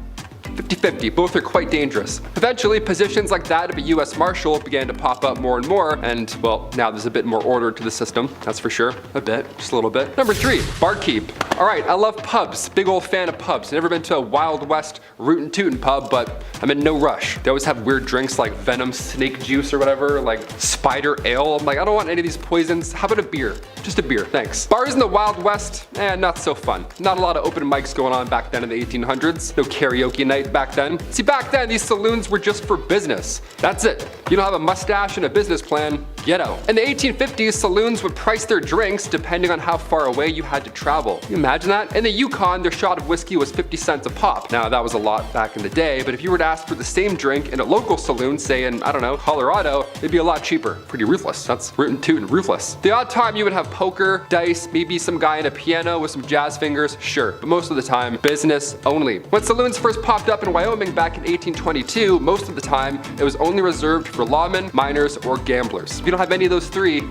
50-50, both are quite dangerous. Eventually, positions like that of a US Marshal began to pop up more and more, and well, now there's a bit more order to the system, that's for sure. A bit, just a little bit. Number 3, barkeep. Alright, I love pubs, big old fan of pubs. Never been to a Wild West rootin' tootin' pub, but I'm in no rush. They always have weird drinks like venom snake juice or whatever, like spider ale. I'm like, I don't want any of these poisons. How about a beer? Just a beer, thanks. Bars in the Wild West, not so fun. Not a lot of open mics going on back then in the 1800s. No karaoke night back then. See, back then, these saloons were just for business. That's it. You don't have a mustache and a business plan, get out. In the 1850s, saloons would price their drinks depending on how far away you had to travel. Can you imagine that? In the Yukon, their shot of whiskey was 50 cents a pop. Now, that was a lot back in the day, but if you were to ask for the same drink in a local saloon, say in, I don't know, Colorado, it'd be a lot cheaper. Pretty ruthless. That's rootin' tootin' ruthless. The odd time you would have poker, dice, maybe some guy in a piano with some jazz fingers, sure, but most of the time, business only. When saloons first popped up in Wyoming back in 1822, most of the time, it was only reserved for lawmen, miners, or gamblers. If you don't have any of those 3,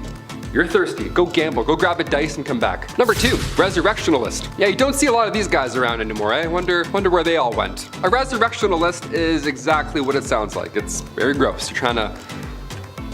you're thirsty. Go gamble, go grab a dice and come back. Number 2, resurrectionalist. Yeah, you don't see a lot of these guys around anymore, eh? Wonder where they all went. A resurrectionalist is exactly what it sounds like. It's very gross. You're trying to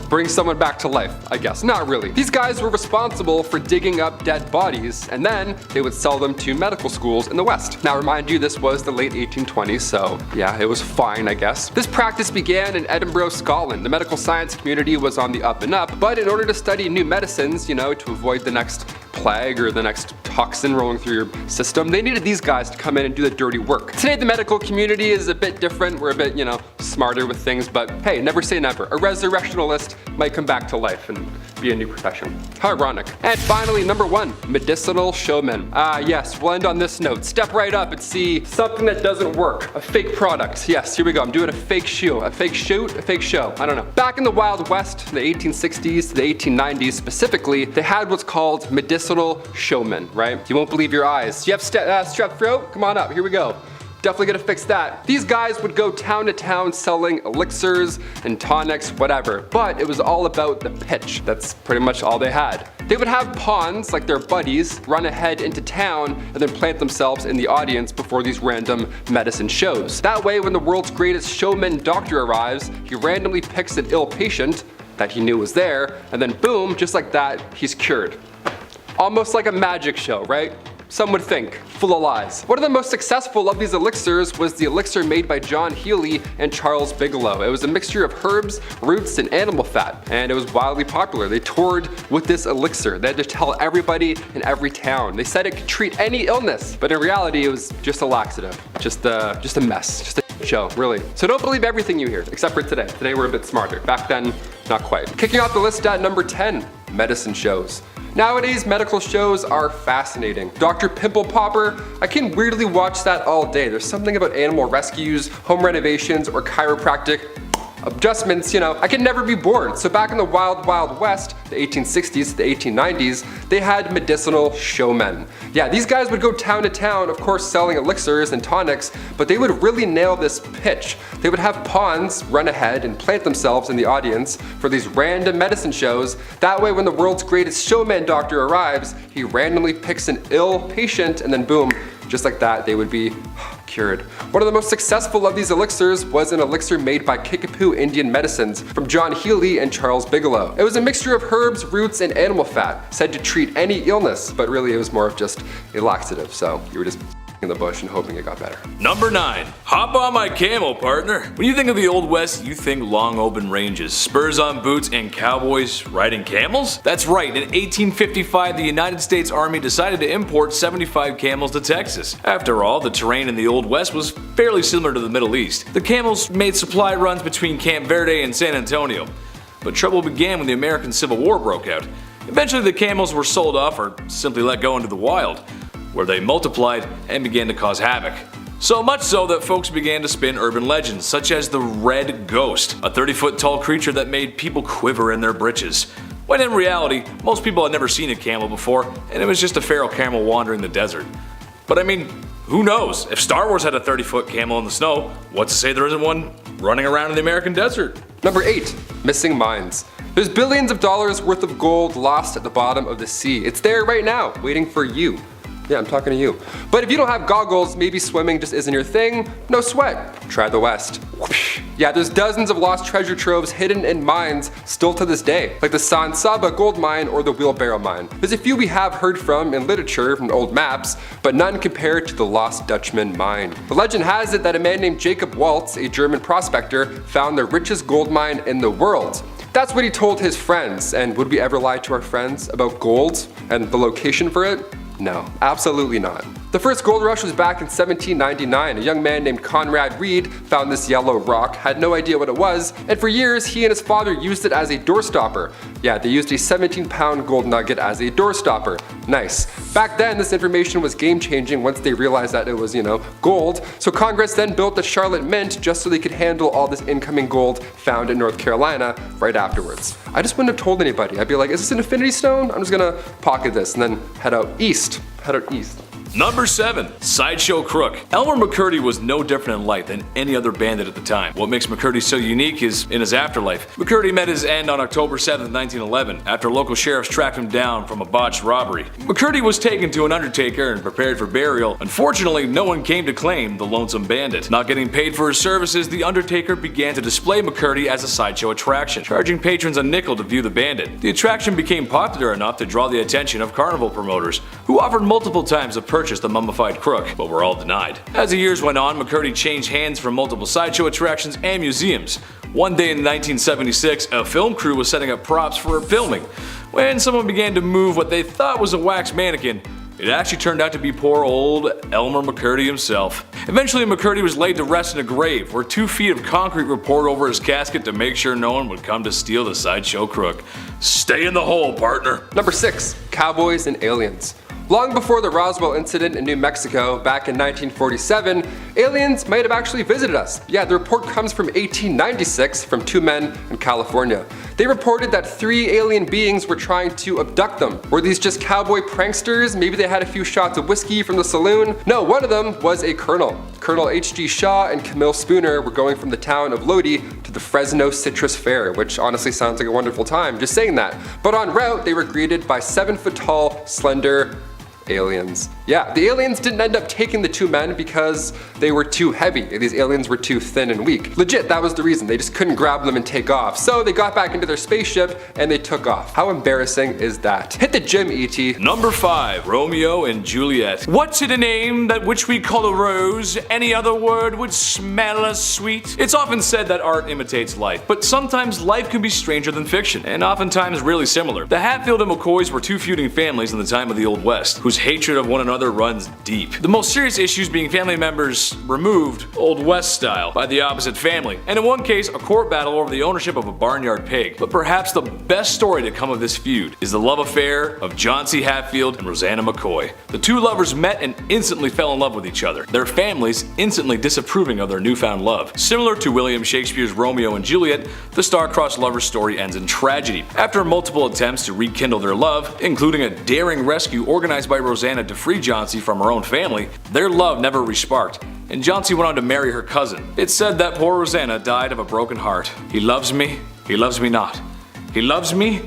bring someone back to life, I guess. Not really. These guys were responsible for digging up dead bodies, and then they would sell them to medical schools in the West. Now, remind you, this was the late 1820s, so yeah, it was fine, I guess. This practice began in Edinburgh, Scotland. The medical science community was on the up and up, but in order to study new medicines, you know, to avoid the next plague or the next toxin rolling through your system, they needed these guys to come in and do the dirty work. Today, the medical community is a bit different. We're a bit, you know, smarter with things, but hey, never say never. A resurrectionalist might come back to life and be a new profession. How ironic. And finally, number 1, medicinal showman. Yes, we'll end on this note. Step right up and see something that doesn't work. A fake product. Yes, here we go. I'm doing a fake shoe. A fake shoot, a fake show. I don't know. Back in the Wild West, the 1860s to the 1890s specifically, they had what's called medicinal showmen, right? You won't believe your eyes. You have strep throat? Come on up, here we go. Definitely gonna fix that. These guys would go town to town selling elixirs and tonics, whatever, but it was all about the pitch. That's pretty much all they had. They would have pawns, like their buddies, run ahead into town and then plant themselves in the audience before these random medicine shows. That way, when the world's greatest showman doctor arrives, he randomly picks an ill patient that he knew was there, and then boom, just like that, he's cured. Almost like a magic show, right? Some would think, full of lies. One of the most successful of these elixirs was the elixir made by John Healy and Charles Bigelow. It was a mixture of herbs, roots, and animal fat, and it was wildly popular. They toured with this elixir. They had to tell everybody in every town. They said it could treat any illness, but in reality, it was just a laxative. Just a mess, just a show, really. So don't believe everything you hear, except for today. Today we're a bit smarter. Back then, not quite. Kicking off the list at number 10, medicine shows. Nowadays, medical shows are fascinating. Dr. Pimple Popper, I can weirdly watch that all day. There's something about animal rescues, home renovations, or chiropractic adjustments, I can never be bored. So back in the wild, wild west, the 1860s to the 1890s, they had medicinal showmen. Yeah, these guys would go town to town, of course selling elixirs and tonics, but they would really nail this pitch. They would have pawns run ahead and plant themselves in the audience for these random medicine shows. That way when the world's greatest showman doctor arrives, he randomly picks an ill patient and then boom, just like that, they would be cured. One of the most successful of these elixirs was an elixir made by Kickapoo Indian Medicines from John Healy and Charles Bigelow. It was a mixture of herbs, roots, and animal fat, said to treat any illness, but really it was more of just a laxative, so you were just in the bush and hoping it got better. Number 9. Hop on my camel, partner. When you think of the Old West, you think long open ranges, spurs on boots, and cowboys riding camels? That's right, in 1855 the United States Army decided to import 75 camels to Texas. After all, the terrain in the Old West was fairly similar to the Middle East. The camels made supply runs between Camp Verde and San Antonio. But trouble began when the American Civil War broke out. Eventually the camels were sold off or simply let go into the wild, where they multiplied and began to cause havoc. So much so that folks began to spin urban legends, such as the Red Ghost, a 30-foot tall creature that made people quiver in their britches. When in reality, most people had never seen a camel before, and it was just a feral camel wandering the desert. But I mean, who knows? If Star Wars had a 30-foot camel in the snow, what's to say there isn't one running around in the American desert? Number 8, missing mines. There's billions of dollars worth of gold lost at the bottom of the sea. It's there right now, waiting for you. Yeah, I'm talking to you. But if you don't have goggles, maybe swimming just isn't your thing, no sweat. Try the West. Yeah, there's dozens of lost treasure troves hidden in mines still to this day, like the San Saba gold mine or the Wheelbarrow mine. There's a few we have heard from in literature from old maps, but none compared to the Lost Dutchman mine. The legend has it that a man named Jacob Waltz, a German prospector, found the richest gold mine in the world. That's what he told his friends, and would we ever lie to our friends about gold and the location for it? No, absolutely not. The first gold rush was back in 1799. A young man named Conrad Reed found this yellow rock, had no idea what it was, and for years he and his father used it as a doorstopper. Yeah, they used a 17-pound gold nugget as a doorstopper. Nice. Back then, this information was game-changing once they realized that it was, gold. So Congress then built the Charlotte Mint just so they could handle all this incoming gold found in North Carolina right afterwards. I just wouldn't have told anybody. I'd be like, is this an infinity stone? I'm just gonna pocket this and then head out east. Number 7. Sideshow Crook. Elmer McCurdy was no different in life than any other bandit at the time. What makes McCurdy so unique is in his afterlife. McCurdy met his end on October 7, 1911, after local sheriffs tracked him down from a botched robbery. McCurdy was taken to an undertaker and prepared for burial. Unfortunately, no one came to claim the lonesome bandit. Not getting paid for his services, the undertaker began to display McCurdy as a sideshow attraction, charging patrons a nickel to view the bandit. The attraction became popular enough to draw the attention of carnival promoters, who offered multiple times to purchase the mummified crook, but were all denied. As the years went on, McCurdy changed hands from multiple sideshow attractions and museums. One day in 1976, a film crew was setting up props for filming. When someone began to move what they thought was a wax mannequin, it actually turned out to be poor old Elmer McCurdy himself. Eventually, McCurdy was laid to rest in a grave, where 2 feet of concrete were poured over his casket to make sure no one would come to steal the sideshow crook. Stay in the hole, partner. Number 6, cowboys and aliens. Long before the Roswell incident in New Mexico back in 1947, aliens might have actually visited us. Yeah, the report comes from 1896 from 2 men in California. They reported that 3 alien beings were trying to abduct them. Were these just cowboy pranksters? Maybe they had a few shots of whiskey from the saloon? No, one of them was a colonel. Colonel H.G. Shaw and Camille Spooner were going from the town of Lodi to the Fresno Citrus Fair, which honestly sounds like a wonderful time, just saying that. But en route, they were greeted by 7-foot tall, slender aliens. Yeah, the aliens didn't end up taking the two men because they were too heavy. These aliens were too thin and weak. Legit, that was the reason. They just couldn't grab them and take off. So they got back into their spaceship and they took off. How embarrassing is that? Hit the gym, E.T. Number 5, Romeo and Juliet. What's in a name that which we call a rose? Any other word would smell as sweet? It's often said that art imitates life, but sometimes life can be stranger than fiction, and oftentimes really similar. The Hatfield and McCoys were two feuding families in the time of the Old West, whose hatred of one another runs deep. The most serious issues being family members removed, Old West style, by the opposite family, and in one case, a court battle over the ownership of a barnyard pig. But perhaps the best story to come of this feud is the love affair of John C. Hatfield and Rosanna McCoy. The two lovers met and instantly fell in love with each other, their families instantly disapproving of their newfound love. Similar to William Shakespeare's Romeo and Juliet, the star-crossed lovers' story ends in tragedy. After multiple attempts to rekindle their love, including a daring rescue organized by Rosanna to free John C. from her own family, their love never resparked, and John C. went on to marry her cousin. It's said that poor Rosanna died of a broken heart. He loves me not. He loves me,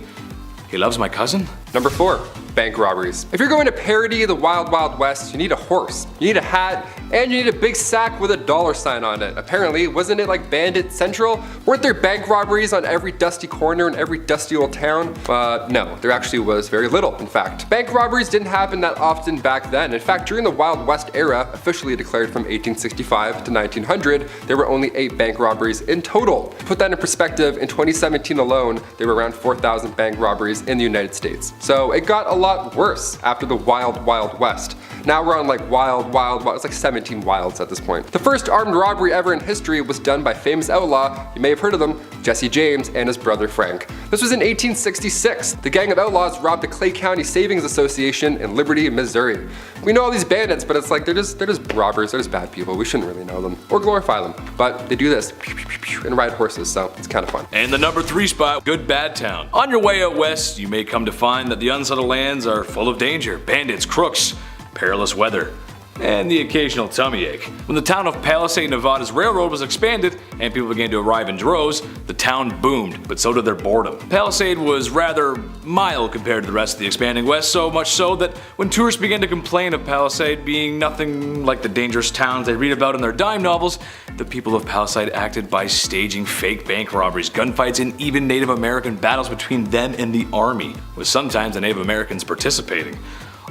he loves my cousin? Number 4, bank robberies. If you're going to parody the Wild Wild West, you need a horse, you need a hat, and you need a big sack with a $sign on it. Apparently, wasn't it like Bandit Central? Weren't there bank robberies on every dusty corner in every dusty old town? No, there actually was very little, in fact. Bank robberies didn't happen that often back then. In fact, during the Wild West era, officially declared from 1865 to 1900, there were only 8 bank robberies in total. To put that in perspective, in 2017 alone, there were around 4,000 bank robberies in the United States. So it got a lot worse after the Wild Wild West. Now we're on like wild, it's like 17 wilds at this point. The first armed robbery ever in history was done by famous outlaw, you may have heard of them, Jesse James and his brother Frank. This was in 1866. The gang of outlaws robbed the Clay County Savings Association in Liberty, Missouri. We know all these bandits, but it's like they're just robbers, they're just bad people. We shouldn't really know them or glorify them. But they do this and ride horses, so it's kind of fun. And the number 3 spot, Good Bad Town. On your way out west, you may come to find that the unsettled lands are full of danger, bandits, crooks, perilous weather, and the occasional tummy ache. When the town of Palisade, Nevada's railroad was expanded and people began to arrive in droves, the town boomed, but so did their boredom. Palisade was rather mild compared to the rest of the expanding West, so much so that when tourists began to complain of Palisade being nothing like the dangerous towns they read about in their dime novels, the people of Palisade acted by staging fake bank robberies, gunfights, and even Native American battles between them and the army, with sometimes the Native Americans participating.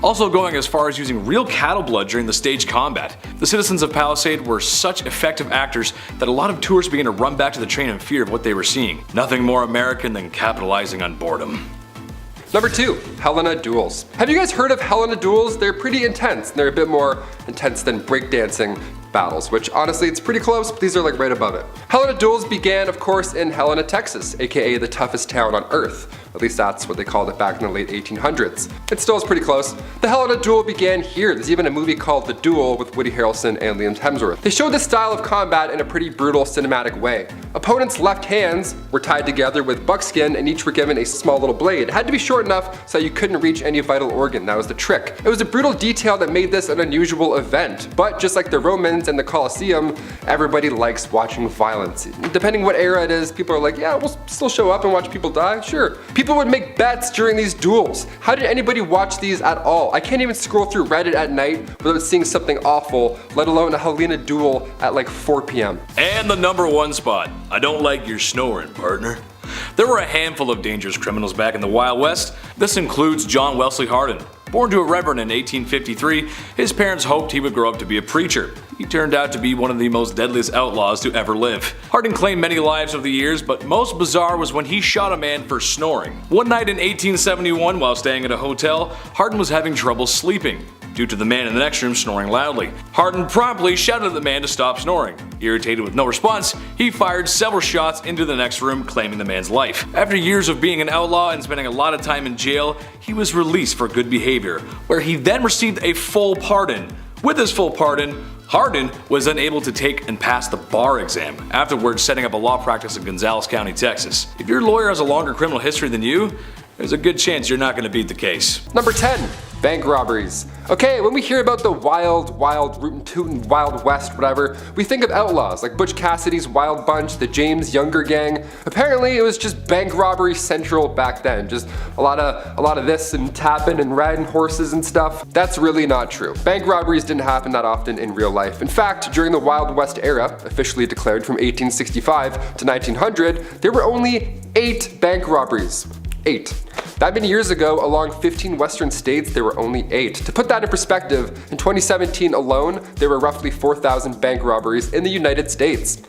Also going as far as using real cattle blood during the staged combat. The citizens of Palisade were such effective actors that a lot of tourists began to run back to the train in fear of what they were seeing. Nothing more American than capitalizing on boredom. Number 2, Helena duels. Have you guys heard of Helena duels? They're pretty intense. They're a bit more intense than breakdancing battles, which honestly it's pretty close, but these are like right above it. Helena duels began of course in Helena, Texas, aka the toughest town on earth. At least that's what they called it back in the late 1800s. It still is pretty close. The Helena duel began here. There's even a movie called The Duel with Woody Harrelson and Liam Hemsworth. They showed this style of combat in a pretty brutal cinematic way. Opponents' left hands were tied together with buckskin and each were given a small little blade. It had to be short enough so you couldn't reach any vital organ. That was the trick. It was a brutal detail that made this an unusual event. But just like the Romans and the Colosseum, everybody likes watching violence. Depending what era it is, people are like, yeah, we'll still show up and watch people die, sure. People would make bets during these duels. How did anybody watch these at all? I can't even scroll through Reddit at night without seeing something awful, let alone a Helena duel at like 4 p.m. And the number 1 spot, I don't like your snoring, partner. There were a handful of dangerous criminals back in the Wild West. This includes John Wesley Hardin. Born to a reverend in 1853, his parents hoped he would grow up to be a preacher. He turned out to be one of the most deadliest outlaws to ever live. Hardin claimed many lives over the years, but most bizarre was when he shot a man for snoring. One night in 1871, while staying at a hotel, Hardin was having trouble sleeping due to the man in the next room snoring loudly. Hardin promptly shouted at the man to stop snoring. Irritated with no response, he fired several shots into the next room, claiming the man's life. After years of being an outlaw and spending a lot of time in jail, he was released for good behavior, where he then received a full pardon. With his full pardon, Hardin was then able to take and pass the bar exam, afterwards setting up a law practice in Gonzales County, Texas. If your lawyer has a longer criminal history than you, there's a good chance you're not going to beat the case. Number 10. Bank robberies. Okay, when we hear about the wild, rootin' tootin' Wild West, whatever, we think of outlaws like Butch Cassidy's Wild Bunch, the James Younger Gang. Apparently, it was just bank robbery central back then. Just a lot of this and tapping and riding horses and stuff. That's really not true. Bank robberies didn't happen that often in real life. In fact, during the Wild West era, officially declared from 1865 to 1900, there were only 8 bank robberies. 8. That many years ago, along 15 western states, there were only 8. To put that in perspective, in 2017 alone, there were roughly 4,000 bank robberies in the United States.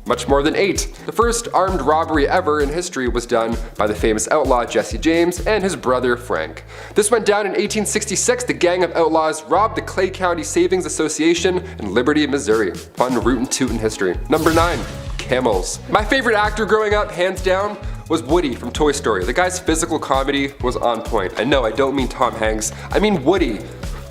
Much more than 8. The first armed robbery ever in history was done by the famous outlaw Jesse James and his brother Frank. This went down in 1866. The gang of outlaws robbed the Clay County Savings Association in Liberty, Missouri. Fun rootin' tootin' history. Number 9. Camels. My favorite actor growing up, hands down, was Woody from Toy Story. The guy's physical comedy was on point. And no, I don't mean Tom Hanks. I mean Woody.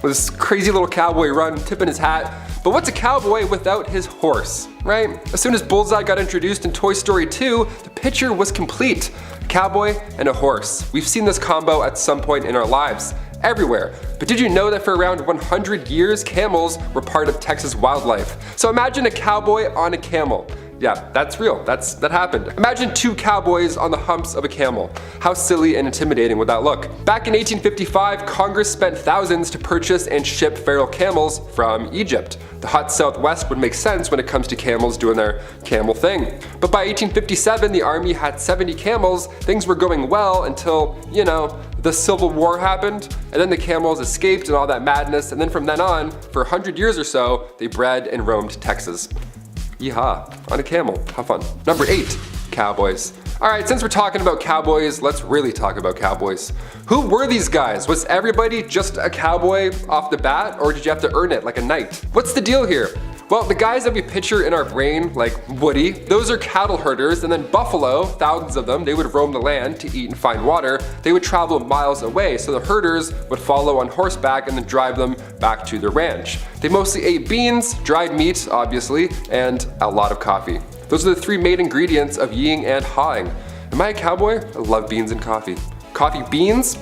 With this crazy little cowboy run, tipping his hat. But what's a cowboy without his horse, right? As soon as Bullseye got introduced in Toy Story 2, the picture was complete. A cowboy and a horse. We've seen this combo at some point in our lives. Everywhere. But did you know that for around 100 years, camels were part of Texas wildlife? So imagine a cowboy on a camel. Yeah, that's real. That happened. Imagine 2 cowboys on the humps of a camel. How silly and intimidating would that look? Back in 1855, Congress spent thousands to purchase and ship feral camels from Egypt. The hot Southwest would make sense when it comes to camels doing their camel thing. But by 1857, the army had 70 camels. Things were going well until, you know, the Civil War happened, and then the camels escaped and all that madness, and then from then on, for 100 years or so, they bred and roamed Texas. Yeehaw, on a camel, have fun. Number 8, cowboys. Alright, since we're talking about cowboys, let's really talk about cowboys. Who were these guys? Was everybody just a cowboy off the bat, or did you have to earn it like a knight? What's the deal here? Well, the guys that we picture in our brain, like Woody, those are cattle herders, and then buffalo, thousands of them, they would roam the land to eat and find water. They would travel miles away, so the herders would follow on horseback and then drive them back to their ranch. They mostly ate beans, dried meat, obviously, and a lot of coffee. Those are the 3 main ingredients of yeeing and hawing. Am I a cowboy? I love beans and coffee. Coffee beans?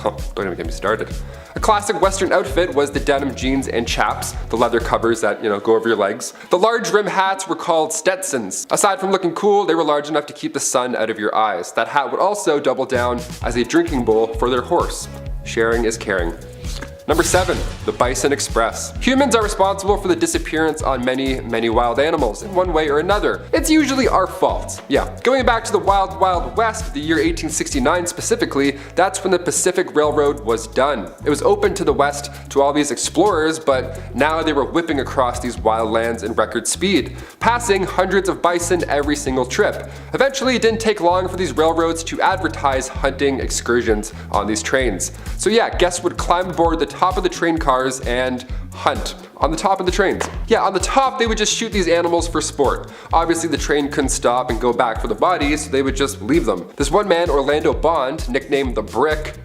Oh, don't even get me started. A classic Western outfit was the denim jeans and chaps, the leather covers that, go over your legs. The large rim hats were called Stetsons. Aside from looking cool, they were large enough to keep the sun out of your eyes. That hat would also double down as a drinking bowl for their horse. Sharing is caring. Number 7, the Bison Express. Humans are responsible for the disappearance on many wild animals in one way or another. It's usually our fault. Yeah, going back to the Wild West, the year 1869 specifically, that's when the Pacific Railroad was done. It was open to the West to all these explorers, but now they were whipping across these wild lands in record speed, passing hundreds of bison every single trip. Eventually, it didn't take long for these railroads to advertise hunting excursions on these trains. So yeah, guests would climb aboard the top of the train cars and hunt on the top of the trains. Yeah, on the top they would just shoot these animals for sport. Obviously the train couldn't stop and go back for the bodies, so they would just leave them. This one man, Orlando Bond, nicknamed the Brick,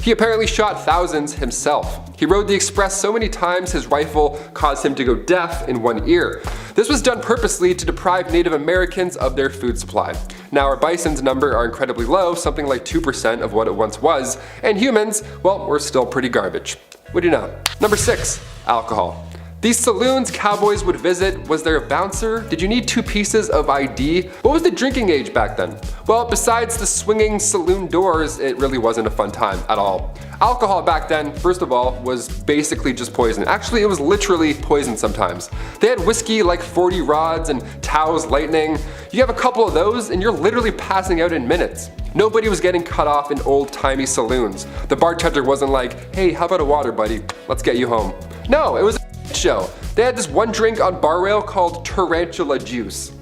he apparently shot thousands himself. He rode the express so many times his rifle caused him to go deaf in one ear. This was done purposely to deprive Native Americans of their food supply. Now our bison's number are incredibly low, something like 2% of what it once was, and humans, well, we're still pretty garbage. What do you know? Number 6, alcohol. These saloons cowboys would visit, was there a bouncer? Did you need 2 pieces of ID? What was the drinking age back then? Well, besides the swinging saloon doors, it really wasn't a fun time at all. Alcohol back then, first of all, was basically just poison. Actually, it was literally poison sometimes. They had whiskey like 40 rods and Tao's Lightning. You have a couple of those and you're literally passing out in minutes. Nobody was getting cut off in old-timey saloons. The bartender wasn't like, hey, how about a water, buddy? Let's get you home. No, it was a show. They had this one drink on bar rail called tarantula juice.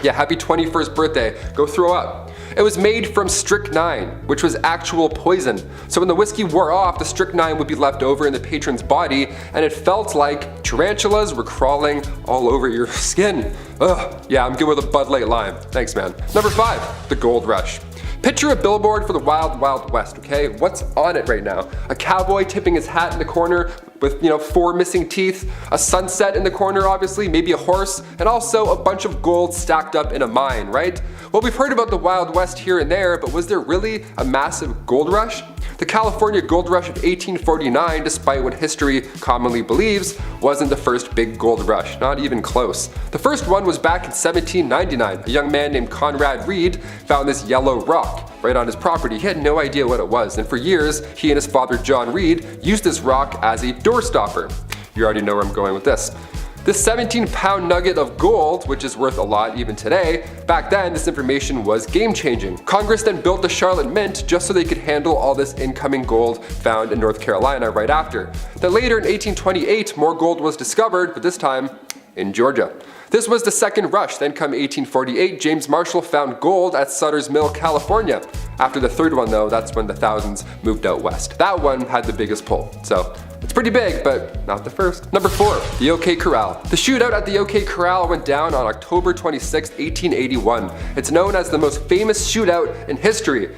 Yeah, happy 21st birthday. Go throw up. It was made from strychnine, which was actual poison. So when the whiskey wore off, the strychnine would be left over in the patron's body, and it felt like tarantulas were crawling all over your skin. Ugh, yeah, I'm good with a Bud Light Lime. Thanks, man. Number 5, the gold rush. Picture a billboard for the Wild West, okay? What's on it right now? A cowboy tipping his hat in the corner with, 4 missing teeth, a sunset in the corner obviously, maybe a horse, and also a bunch of gold stacked up in a mine, right? Well, we've heard about the Wild West here and there, but was there really a massive gold rush? The California gold rush of 1849, despite what history commonly believes, wasn't the first big gold rush, not even close. The first one was back in 1799. A young man named Conrad Reed found this yellow rock right on his property. He had no idea what it was, and for years, he and his father John Reed used this rock as a doorstopper. You already know where I'm going with this. This 17-pound nugget of gold, which is worth a lot even today, back then this information was game-changing. Congress then built the Charlotte Mint just so they could handle all this incoming gold found in North Carolina right after. Then later in 1828, more gold was discovered, but this time in Georgia. This was the second rush. Then come 1848, James Marshall found gold at Sutter's Mill, California. After the third one though, that's when the thousands moved out west. That one had the biggest pull. So it's pretty big, but not the first. Number 4, the OK Corral. The shootout at the OK Corral went down on October 26, 1881. It's known as the most famous shootout in history.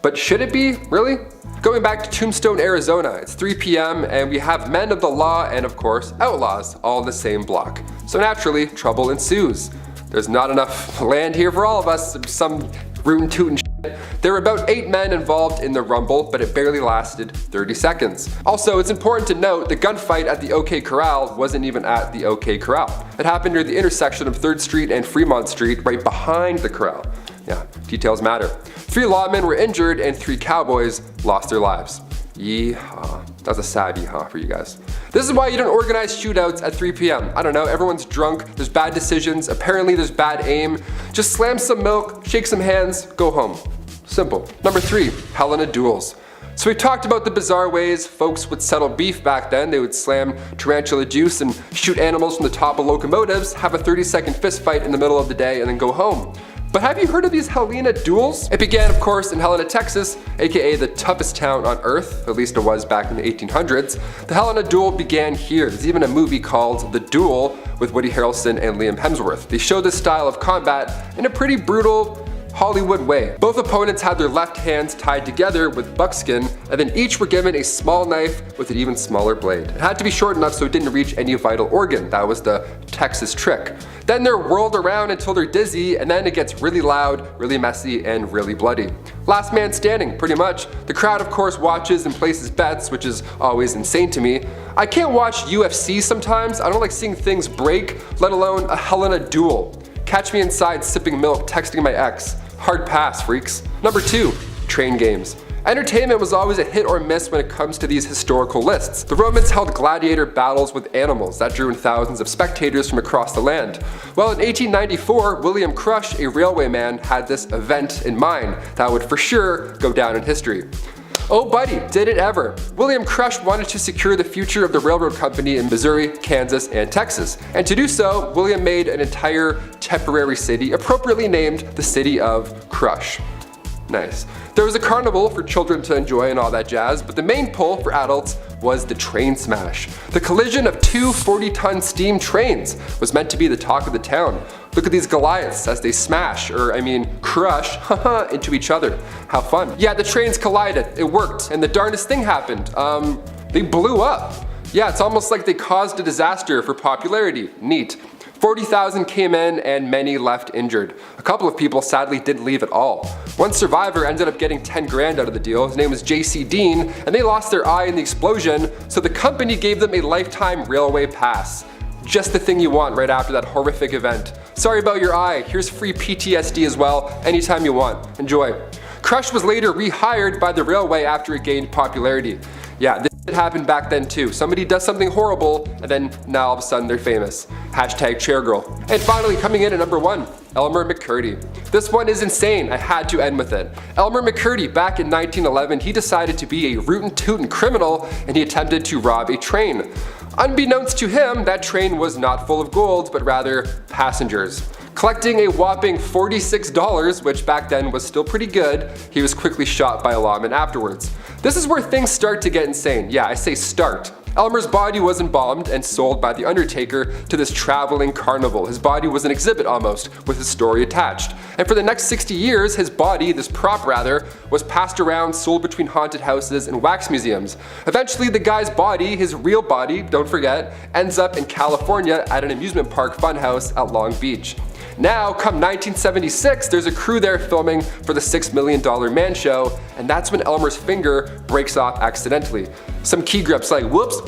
But should it be? Really? Going back to Tombstone, Arizona, it's 3 p.m. and we have men of the law and of course outlaws all in the same block. So naturally, trouble ensues. There's not enough land here for all of us, some rootin' tootin' shit. There were about 8 men involved in the rumble, but it barely lasted 30 seconds. Also, it's important to note the gunfight at the OK Corral wasn't even at the OK Corral. It happened near the intersection of 3rd Street and Fremont Street, right behind the corral. Yeah, details matter. 3 lawmen were injured and 3 cowboys lost their lives. Yeehaw. That was a sad yeehaw for you guys. This is why you don't organize shootouts at 3 p.m. I don't know, everyone's drunk, there's bad decisions, apparently there's bad aim. Just slam some milk, shake some hands, go home. Simple. Number 3, Helena duels. So we talked about the bizarre ways folks would settle beef back then. They would slam tarantula juice and shoot animals from the top of locomotives, have a 30-second fist fight in the middle of the day, and then go home. But have you heard of these Helena duels? It began, of course, in Helena, Texas, aka the toughest town on earth, at least it was back in the 1800s. The Helena duel began here. There's even a movie called The Duel with Woody Harrelson and Liam Hemsworth. They show this style of combat in a pretty brutal, Hollywood way. Both opponents had their left hands tied together with buckskin, and then each were given a small knife with an even smaller blade. It had to be short enough so it didn't reach any vital organ. That was the Texas trick. Then they're whirled around until they're dizzy, and then it gets really loud, really messy, and really bloody. Last man standing, pretty much. The crowd, of course, watches and places bets, which is always insane to me. I can't watch UFC sometimes. I don't like seeing things break, let alone a Helena duel. Catch me inside sipping milk, texting my ex. Hard pass, freaks. Number 2, train games. Entertainment was always a hit or miss when it comes to these historical lists. The Romans held gladiator battles with animals that drew in thousands of spectators from across the land. Well, in 1894, William Crush, a railwayman, had this event in mind that would for sure go down in history. Oh buddy, did it ever. William Crush wanted to secure the future of the railroad company in Missouri, Kansas, and Texas. And to do so, William made an entire temporary city appropriately named the city of Crush. Nice. There was a carnival for children to enjoy and all that jazz, but the main pull for adults was the train smash. The collision of 2 40-ton steam trains was meant to be the talk of the town. Look at these Goliaths as they smash, crush, into each other. How fun. Yeah, the trains collided, it worked, and the darndest thing happened. They blew up. Yeah, it's almost like they caused a disaster for popularity. Neat. 40,000 came in and many left injured. A couple of people sadly didn't leave at all. One survivor ended up getting 10 grand out of the deal. His name was J.C. Dean, and they lost their eye in the explosion, so the company gave them a lifetime railway pass. Just the thing you want right after that horrific event. Sorry about your eye, here's free PTSD as well, anytime you want. Enjoy. Crush was later rehired by the railway after it gained popularity. Yeah, this happened back then too. Somebody does something horrible, and then now all of a sudden they're famous. Hashtag chairgirl. And finally, coming in at number 1, Elmer McCurdy. This one is insane, I had to end with it. Elmer McCurdy, back in 1911, he decided to be a rootin' tootin' criminal, and he attempted to rob a train. Unbeknownst to him, that train was not full of gold, but rather passengers. Collecting a whopping $46, which back then was still pretty good, he was quickly shot by a lawman afterwards. This is where things start to get insane. Yeah, I say start. Elmer's body was embalmed and sold by the Undertaker to this traveling carnival. His body was an exhibit almost, with his story attached. And for the next 60 years, his body, this prop rather, was passed around, sold between haunted houses and wax museums. Eventually the guy's body, his real body, don't forget, ends up in California at an amusement park funhouse at Long Beach. Now, come 1976, there's a crew there filming for the $6 Million Man show, and that's when Elmer's finger breaks off accidentally. Some key grips like, whoops,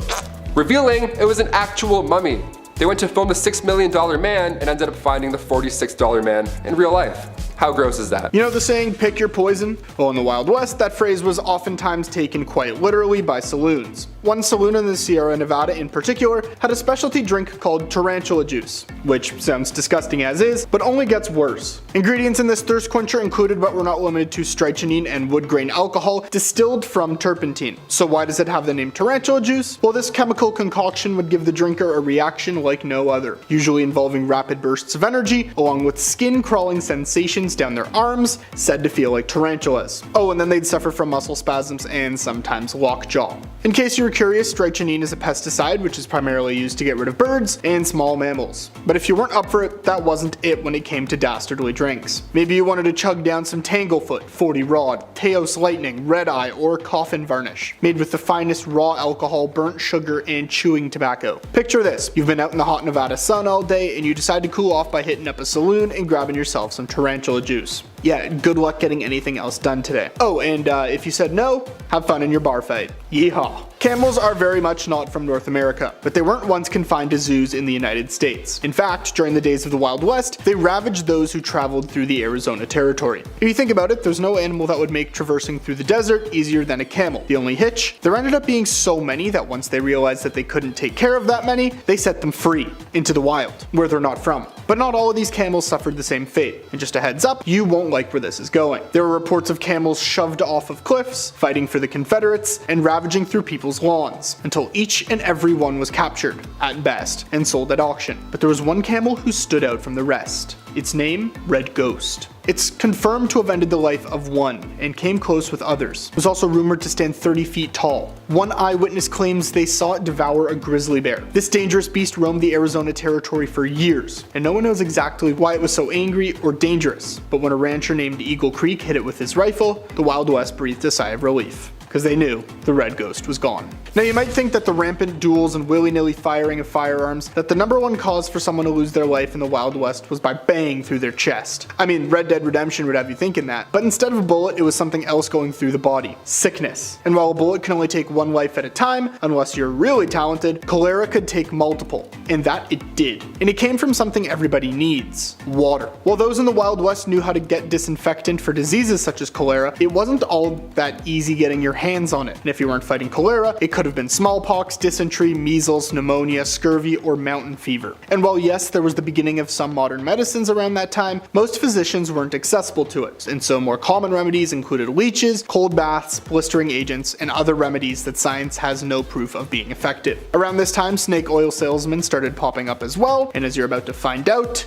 revealing it was an actual mummy. They went to film the $6 Million Man and ended up finding the $46 man in real life. How gross is that? You know the saying, pick your poison? Well, in the Wild West, that phrase was oftentimes taken quite literally by saloons. One saloon in the Sierra Nevada in particular had a specialty drink called tarantula juice, which sounds disgusting as is, but only gets worse. Ingredients in this thirst quencher included but were not limited to strychnine and wood grain alcohol distilled from turpentine. So why does it have the name tarantula juice? Well, this chemical concoction would give the drinker a reaction like no other, usually involving rapid bursts of energy, along with skin-crawling sensations down their arms, said to feel like tarantulas. Oh, and then they'd suffer from muscle spasms and sometimes lockjaw. In case you were curious, strychnine is a pesticide which is primarily used to get rid of birds and small mammals. But if you weren't up for it, that wasn't it when it came to dastardly drinks. Maybe you wanted to chug down some Tanglefoot, 40 Rod, Teos Lightning, Red Eye, or Coffin Varnish, made with the finest raw alcohol, burnt sugar, and chewing tobacco. Picture this, you've been out in the hot Nevada sun all day and you decide to cool off by hitting up a saloon and grabbing yourself some tarantula juice. Yeah, good luck getting anything else done today. Oh, and if you said no, have fun in your bar fight. Yeehaw. Camels are very much not from North America, but they weren't once confined to zoos in the United States. In fact, during the days of the Wild West, they ravaged those who traveled through the Arizona territory. If you think about it, there's no animal that would make traversing through the desert easier than a camel. The only hitch? There ended up being so many that once they realized that they couldn't take care of that many, they set them free into the wild, where they're not from. But not all of these camels suffered the same fate, and just a heads up, you won't like where this is going. There were reports of camels shoved off of cliffs, fighting for the Confederates, and ravaging through people's lawns, until each and every one was captured, at best, and sold at auction. But there was one camel who stood out from the rest. Its name, Red Ghost. It's confirmed to have ended the life of one, and came close with others. It was also rumored to stand 30 feet tall. One eyewitness claims they saw it devour a grizzly bear. This dangerous beast roamed the Arizona territory for years, and no one knows exactly why it was so angry or dangerous, but when a rancher named Eagle Creek hit it with his rifle, the Wild West breathed a sigh of relief, because they knew the Red Ghost was gone. Now you might think that the rampant duels and willy-nilly firing of firearms, that the #1 cause for someone to lose their life in the Wild West was by banging through their chest. I mean, Red Dead Redemption would have you thinking that, but instead of a bullet, it was something else going through the body. Sickness. And while a bullet can only take one life at a time, unless you're really talented, cholera could take multiple. And that it did. And it came from something everybody needs. Water. While those in the Wild West knew how to get disinfectant for diseases such as cholera, it wasn't all that easy getting your hands on it. And if you weren't fighting cholera, it could have been smallpox, dysentery, measles, pneumonia, scurvy, or mountain fever. And while yes, there was the beginning of some modern medicines around that time, most physicians weren't accessible to it, and so more common remedies included leeches, cold baths, blistering agents, and other remedies that science has no proof of being effective. Around this time, snake oil salesmen started popping up as well, and as you're about to find out,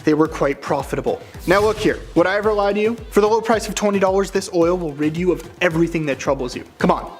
they were quite profitable. Now look here, would I ever lie to you? For the low price of $20, this oil will rid you of everything that troubles you. Come on,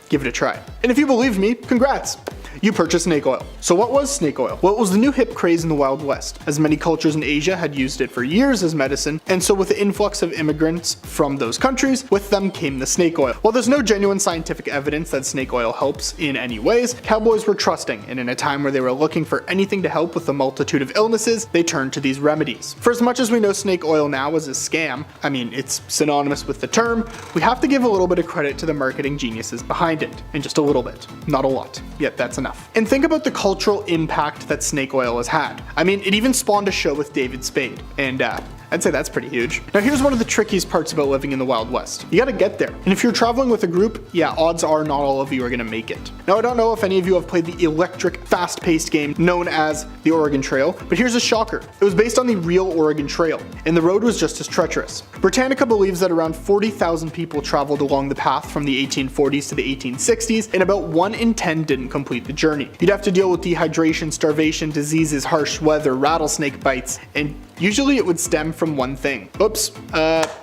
give it a try. And if you believe me, congrats. You purchased snake oil. So what was snake oil? Well, it was the new hip craze in the Wild West, as many cultures in Asia had used it for years as medicine, and so with the influx of immigrants from those countries, with them came the snake oil. While there's no genuine scientific evidence that snake oil helps in any ways, cowboys were trusting, and in a time where they were looking for anything to help with the multitude of illnesses, they turned to these remedies. For as much as we know snake oil now is a scam, I mean, it's synonymous with the term, we have to give a little bit of credit to the marketing geniuses behind it, and just a little bit, not a lot, yet that's enough. And think about the cultural impact that snake oil has had. I mean, it even spawned a show with David Spade, and I'd say that's pretty huge. Now here's one of the trickiest parts about living in the Wild West. You gotta get there. And if you're traveling with a group, yeah, odds are not all of you are gonna make it. Now I don't know if any of you have played the electric, fast-paced game known as the Oregon Trail, but here's a shocker. It was based on the real Oregon Trail, and the road was just as treacherous. Britannica believes that around 40,000 people traveled along the path from the 1840s to the 1860s, and about 1 in 10 didn't complete the journey. You'd have to deal with dehydration, starvation, diseases, harsh weather, rattlesnake bites, and usually it would stem from one thing. Oops,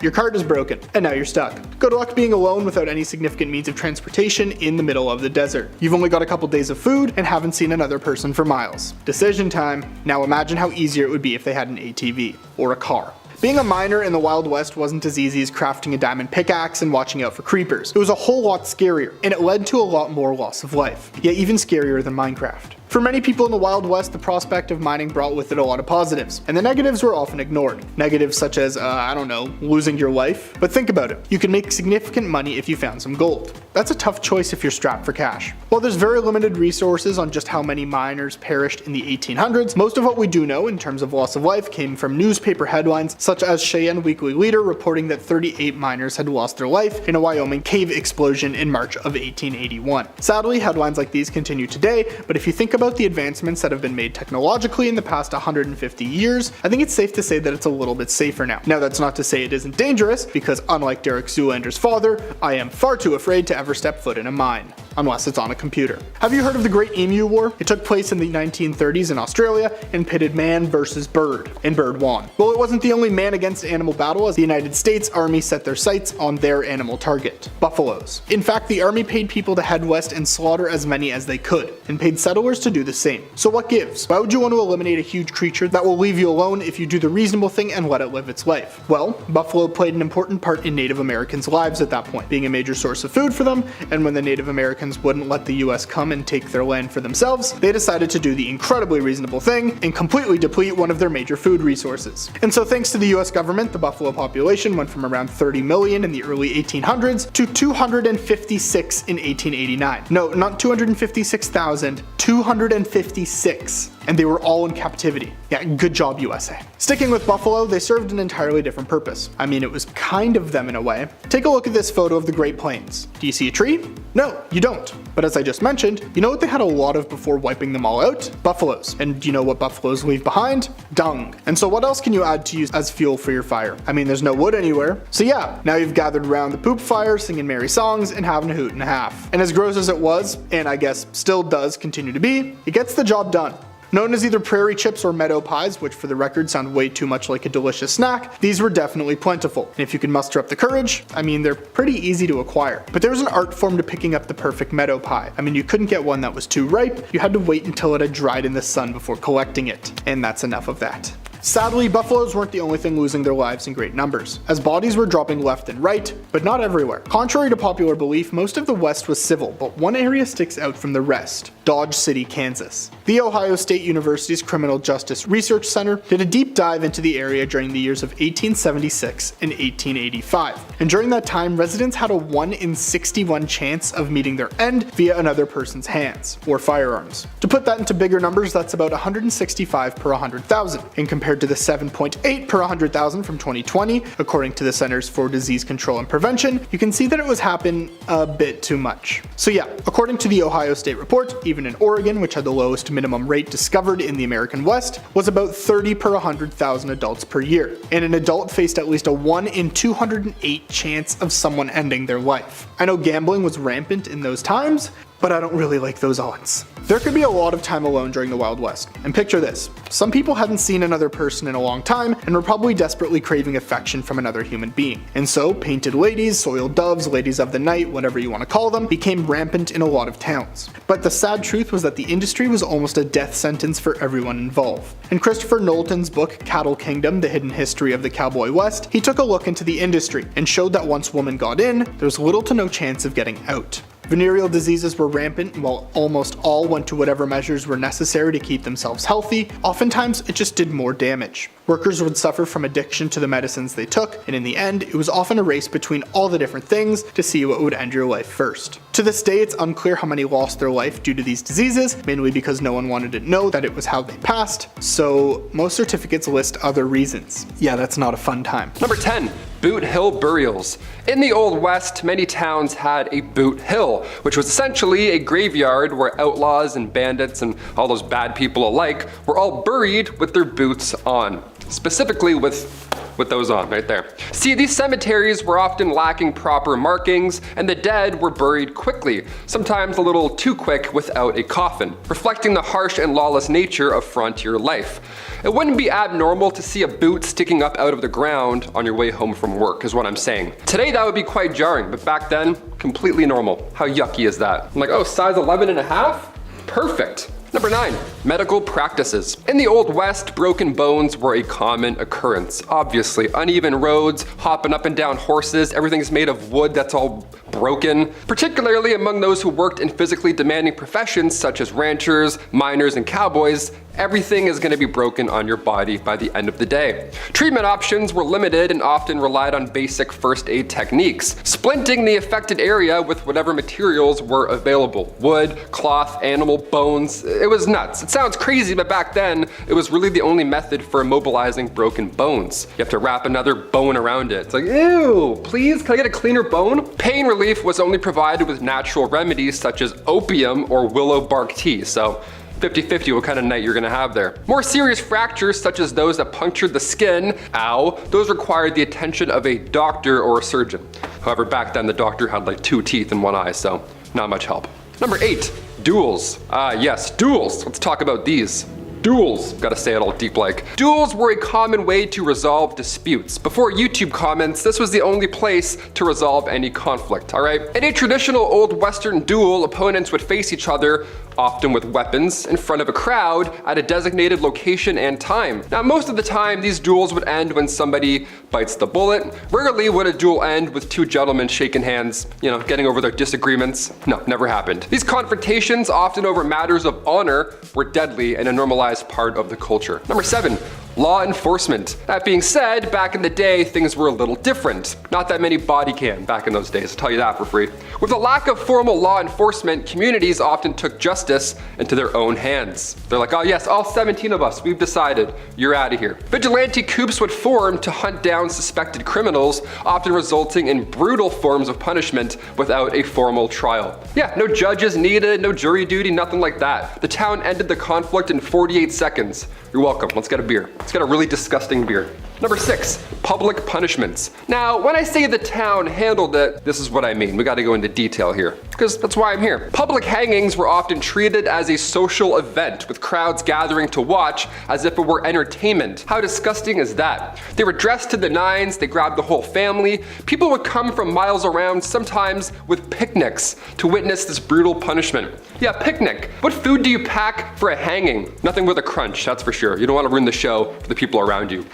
your cart is broken, and now you're stuck. Good luck being alone without any significant means of transportation in the middle of the desert. You've only got a couple days of food and haven't seen another person for miles. Decision time. Now imagine how easier it would be if they had an ATV, or a car. Being a miner in the Wild West wasn't as easy as crafting a diamond pickaxe and watching out for creepers. It was a whole lot scarier, and it led to a lot more loss of life. Yet even scarier than Minecraft. For many people in the Wild West, the prospect of mining brought with it a lot of positives, and the negatives were often ignored. Negatives such as, I don't know, losing your life. But think about it, you can make significant money if you found some gold. That's a tough choice if you're strapped for cash. While there's very limited resources on just how many miners perished in the 1800s, most of what we do know in terms of loss of life came from newspaper headlines such as Cheyenne Weekly Leader reporting that 38 miners had lost their life in a Wyoming cave explosion in March of 1881. Sadly, headlines like these continue today, but if you think about the advancements that have been made technologically in the past 150 years, I think it's safe to say that it's a little bit safer now. Now, that's not to say it isn't dangerous, because unlike Derek Zoolander's father, I am far too afraid to ever step foot in a mine. Unless it's on a computer. Have you heard of the Great Emu War? It took place in the 1930s in Australia and pitted man versus bird, and bird won. Well, it wasn't the only man against animal battle, as the United States Army set their sights on their animal target, buffaloes. In fact, the Army paid people to head west and slaughter as many as they could, and paid settlers to do the same. So what gives? Why would you want to eliminate a huge creature that will leave you alone if you do the reasonable thing and let it live its life? Well, buffalo played an important part in Native Americans' lives at that point, being a major source of food for them, and when the Native Americans wouldn't let the US come and take their land for themselves, they decided to do the incredibly reasonable thing and completely deplete one of their major food resources. And so thanks to the US government, the buffalo population went from around 30 million in the early 1800s to 256 in 1889. No, not 256,000, 256. And they were all in captivity. Yeah, good job, USA. Sticking with buffalo, they served an entirely different purpose. I mean, it was kind of them in a way. Take a look at this photo of the Great Plains. Do you see a tree? No, you don't. But as I just mentioned, you know what they had a lot of before wiping them all out? Buffaloes. And do you know what buffaloes leave behind? Dung. And so what else can you add to use as fuel for your fire? I mean, there's no wood anywhere. So yeah, now you've gathered around the poop fire, singing merry songs, and having a hoot and a half. And as gross as it was, and I guess still does continue to be, it gets the job done. Known as either prairie chips or meadow pies, which for the record sound way too much like a delicious snack, these were definitely plentiful. And if you can muster up the courage, I mean, they're pretty easy to acquire. But there was an art form to picking up the perfect meadow pie. I mean, you couldn't get one that was too ripe, you had to wait until it had dried in the sun before collecting it. And that's enough of that. Sadly, buffaloes weren't the only thing losing their lives in great numbers, as bodies were dropping left and right, but not everywhere. Contrary to popular belief, most of the West was civil, but one area sticks out from the rest: Dodge City, Kansas. The Ohio State University's Criminal Justice Research Center did a deep dive into the area during the years of 1876 and 1885. And during that time, residents had a 1 in 61 chance of meeting their end via another person's hands, or firearms. To put that into bigger numbers, that's about 165 per 100,000, in compared to the 7.8 per 100,000 from 2020, according to the Centers for Disease Control and Prevention. You can see that it was happening a bit too much. So yeah, according to the Ohio State report, even in Oregon, which had the lowest minimum rate discovered in the American West, was about 30 per 100,000 adults per year, and an adult faced at least a 1 in 208 chance of someone ending their life. I know gambling was rampant in those times, but I don't really like those odds. There could be a lot of time alone during the Wild West, and picture this. Some people hadn't seen another person in a long time and were probably desperately craving affection from another human being. And so, painted ladies, soiled doves, ladies of the night, whatever you want to call them, became rampant in a lot of towns. But the sad truth was that the industry was almost a death sentence for everyone involved. In Christopher Knowlton's book, Cattle Kingdom: The Hidden History of the Cowboy West, he took a look into the industry and showed that once women got in, there was little to no chance of getting out. Venereal diseases were rampant, while almost all went to whatever measures were necessary to keep themselves healthy. Oftentimes, it just did more damage. Workers would suffer from addiction to the medicines they took, and in the end, it was often a race between all the different things to see what would end your life first. To this day, it's unclear how many lost their life due to these diseases, mainly because no one wanted to know that it was how they passed, so most certificates list other reasons. Yeah, that's not a fun time. Number 10. Boot Hill burials. In the Old West, many towns had a boot hill, which was essentially a graveyard where outlaws and bandits and all those bad people alike were all buried with their boots on. Specifically with those on right there. See, these cemeteries were often lacking proper markings, and the dead were buried quickly, sometimes a little too quick without a coffin, reflecting the harsh and lawless nature of frontier life. It wouldn't be abnormal to see a boot sticking up out of the ground on your way home from work, is what I'm saying. Today that would be quite jarring, but back then, completely normal. How yucky is that? I'm like, oh, size 11 and a half? Perfect. Number 9, medical practices. In the Old West, broken bones were a common occurrence. Obviously, uneven roads, hopping up and down horses, everything's made of wood that's all broken. Particularly among those who worked in physically demanding professions such as ranchers, miners, and cowboys, everything is going to be broken on your body by the end of the day. Treatment options were limited and often relied on basic first aid techniques, splinting the affected area with whatever materials were available. Wood, cloth, animal bones. It was nuts. It sounds crazy, but back then, it was really the only method for immobilizing broken bones. You have to wrap another bone around it. It's like, ew, please, can I get a cleaner bone? Pain relief was only provided with natural remedies such as opium or willow bark tea, so 50-50 what kind of night you're gonna have there. More serious fractures, such as those that punctured the skin, ow, those required the attention of a doctor or a surgeon. However, back then the doctor had like 2 teeth in one eye, so not much help. Number 8, duels. Yes, duels. Let's talk about these. Duels, gotta say it all deep like. Duels were a common way to resolve disputes. Before YouTube comments, this was the only place to resolve any conflict, alright? In a traditional old Western duel, opponents would face each other, often with weapons, in front of a crowd at a designated location and time. Now, most of the time, these duels would end when somebody bites the bullet. Rarely would a duel end with 2 gentlemen shaking hands, getting over their disagreements. No, never happened. These confrontations, often over matters of honor, were deadly and a normalized part of the culture. Number 7, law enforcement. That being said, back in the day, things were a little different. Not that many body cam back in those days, I'll tell you that for free. With a lack of formal law enforcement, communities often took justice into their own hands. They're like, oh yes, all 17 of us, we've decided, you're out of here. Vigilante coups would form to hunt down suspected criminals, often resulting in brutal forms of punishment without a formal trial. Yeah, no judges needed, no jury duty, nothing like that. The town ended the conflict in 48 seconds. You're welcome, let's get a beer. Let's get a really disgusting beer. Number 6, public punishments. Now, when I say the town handled it, this is what I mean. We gotta go into detail here, because that's why I'm here. Public hangings were often treated as a social event, with crowds gathering to watch as if it were entertainment. How disgusting is that? They were dressed to the nines, they grabbed the whole family. People would come from miles around, sometimes with picnics, to witness this brutal punishment. Yeah, picnic. What food do you pack for a hanging? Nothing with a crunch, that's for sure. You don't want to ruin the show for the people around you.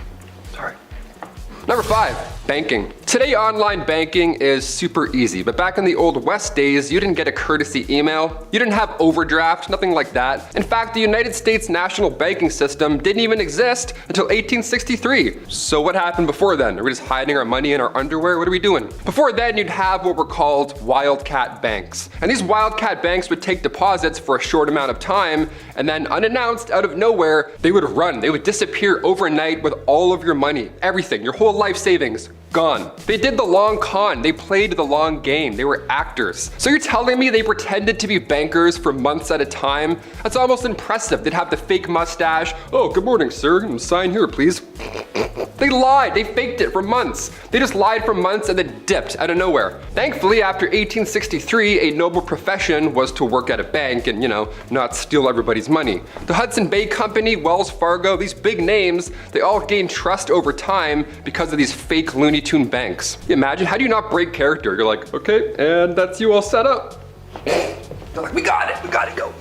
Sorry. Number 5, banking. Today, online banking is super easy, but back in the Old West days, you didn't get a courtesy email, you didn't have overdraft, nothing like that. In fact, the United States national banking system didn't even exist until 1863. So what happened before then? Are we just hiding our money in our underwear? What are we doing? Before then, you'd have what were called wildcat banks. And these wildcat banks would take deposits for a short amount of time, and then unannounced, out of nowhere, they would run. They would disappear overnight with all of your money, everything, your whole life savings, gone. They did the long con. They played the long game. They were actors. So you're telling me they pretended to be bankers for months at a time? That's almost impressive. They'd have the fake mustache. Oh, good morning, sir. Sign here, please. They lied. They faked it for months. They just lied for months and then dipped out of nowhere. Thankfully, after 1863, a noble profession was to work at a bank and, not steal everybody's money. The Hudson Bay Company, Wells Fargo, these big names, they all gained trust over time because of these fake Looney Tune banks. Imagine, how do you not break character? You're like, okay, and that's you all set up. They're like, we got it, go.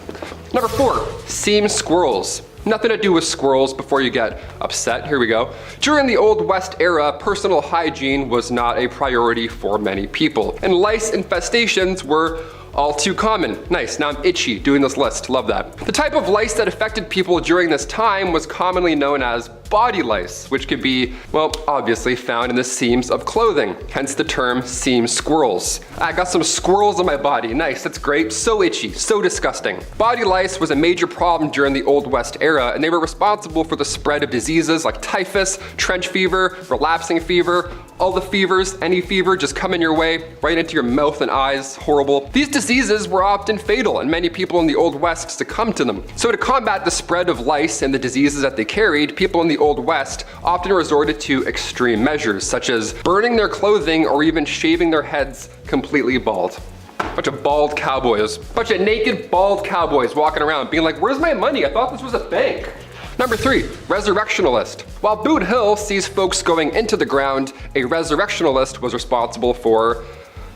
Number 4, seam squirrels. Nothing to do with squirrels before you get upset. Here we go. During the Old West era, personal hygiene was not a priority for many people, and lice infestations were all too common. Nice, now I'm itchy doing this list, love that. The type of lice that affected people during this time was commonly known as body lice, which could be, well, obviously found in the seams of clothing, hence the term seam squirrels. I got some squirrels on my body, nice, that's great, so itchy, so disgusting. Body lice was a major problem during the Old West era, and they were responsible for the spread of diseases like typhus, trench fever, relapsing fever, all the fevers, any fever just coming your way, right into your mouth and eyes, horrible. These diseases were often fatal, and many people in the Old West succumbed to them. So to combat the spread of lice and the diseases that they carried, people in the Old West often resorted to extreme measures, such as burning their clothing or even shaving their heads completely bald. Bunch of bald cowboys. Bunch of naked bald cowboys walking around being like, where's my money? I thought this was a bank. Number 3, resurrectionalist. While Boot Hill sees folks going into the ground, a resurrectionalist was responsible for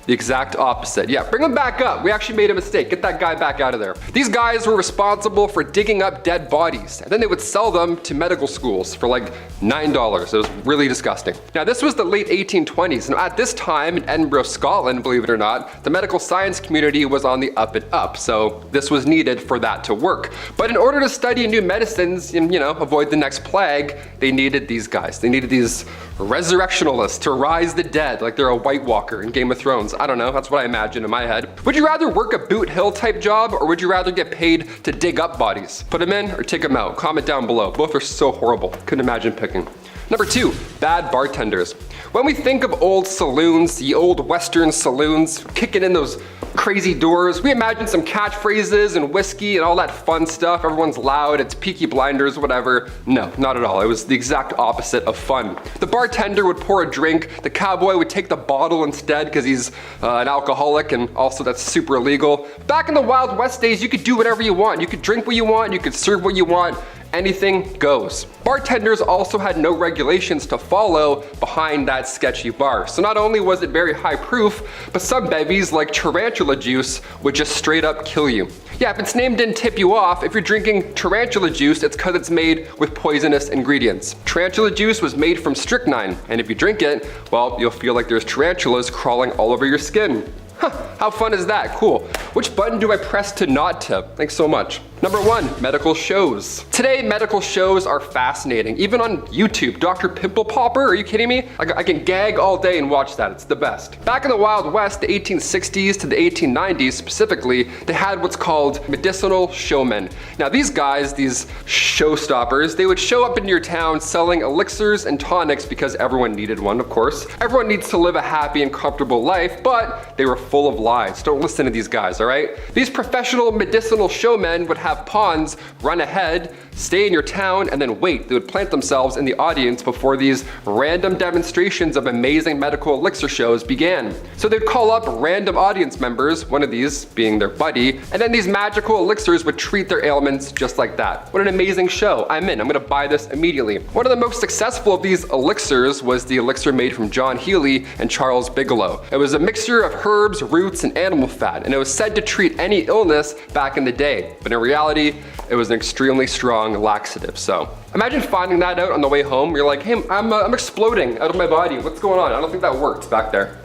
The exact opposite. Yeah, bring him back up. We actually made a mistake. Get that guy back out of there. These guys were responsible for digging up dead bodies, and then they would sell them to medical schools for like $9. It was really disgusting. Now, this was the late 1820s, and at this time in Edinburgh, Scotland, believe it or not, the medical science community was on the up and up, so this was needed for that to work. But in order to study new medicines and, avoid the next plague, they needed these guys. They needed these resurrectionalists to rise the dead like they're a White Walker in Game of Thrones. I don't know, that's what I imagine in my head. Would you rather work a Boot Hill type job, or would you rather get paid to dig up bodies? Put them in or take them out? Comment down below. Both are so horrible. Couldn't imagine picking. Number 2, bad bartenders. When we think of old saloons, the old Western saloons, kicking in those crazy doors, we imagine some catchphrases and whiskey and all that fun stuff. Everyone's loud, it's Peaky Blinders, whatever. No, not at all. It was the exact opposite of fun. The bartender would pour a drink, the cowboy would take the bottle instead because he's an alcoholic, and also that's super illegal. Back in the Wild West days, you could do whatever you want. You could drink what you want, you could serve what you want. Anything goes. Bartenders also had no regulations to follow behind that sketchy bar. So not only was it very high proof, but some bevies like tarantula juice would just straight up kill you. Yeah, if its name didn't tip you off, if you're drinking tarantula juice, it's because it's made with poisonous ingredients. Tarantula juice was made from strychnine, and if you drink it, well, you'll feel like there's tarantulas crawling all over your skin. Huh, how fun is that? Cool. Which button do I press to not tip? Thanks so much. Number 1, medical shows. Today, medical shows are fascinating. Even on YouTube, Dr. Pimple Popper, are you kidding me? I can gag all day and watch that, it's the best. Back in the Wild West, the 1860s to the 1890s specifically, they had what's called medicinal showmen. Now these guys, these showstoppers, they would show up in your town selling elixirs and tonics because everyone needed one, of course. Everyone needs to live a happy and comfortable life, but they were full of lies. Don't listen to these guys, all right? These professional medicinal showmen would have pawns run ahead, stay in your town, and then wait. They would plant themselves in the audience before these random demonstrations of amazing medical elixir shows began. So they'd call up random audience members, one of these being their buddy, and then these magical elixirs would treat their ailments just like that. What an amazing show. I'm in. I'm gonna buy this immediately. One of the most successful of these elixirs was the elixir made from John Healy and Charles Bigelow. It was a mixture of herbs, roots, and animal fat, and it was said to treat any illness back in the day. But in reality, it was an extremely strong laxative. So imagine finding that out on the way home. You're like, hey, I'm exploding out of my body. What's going on? I don't think that worked back there.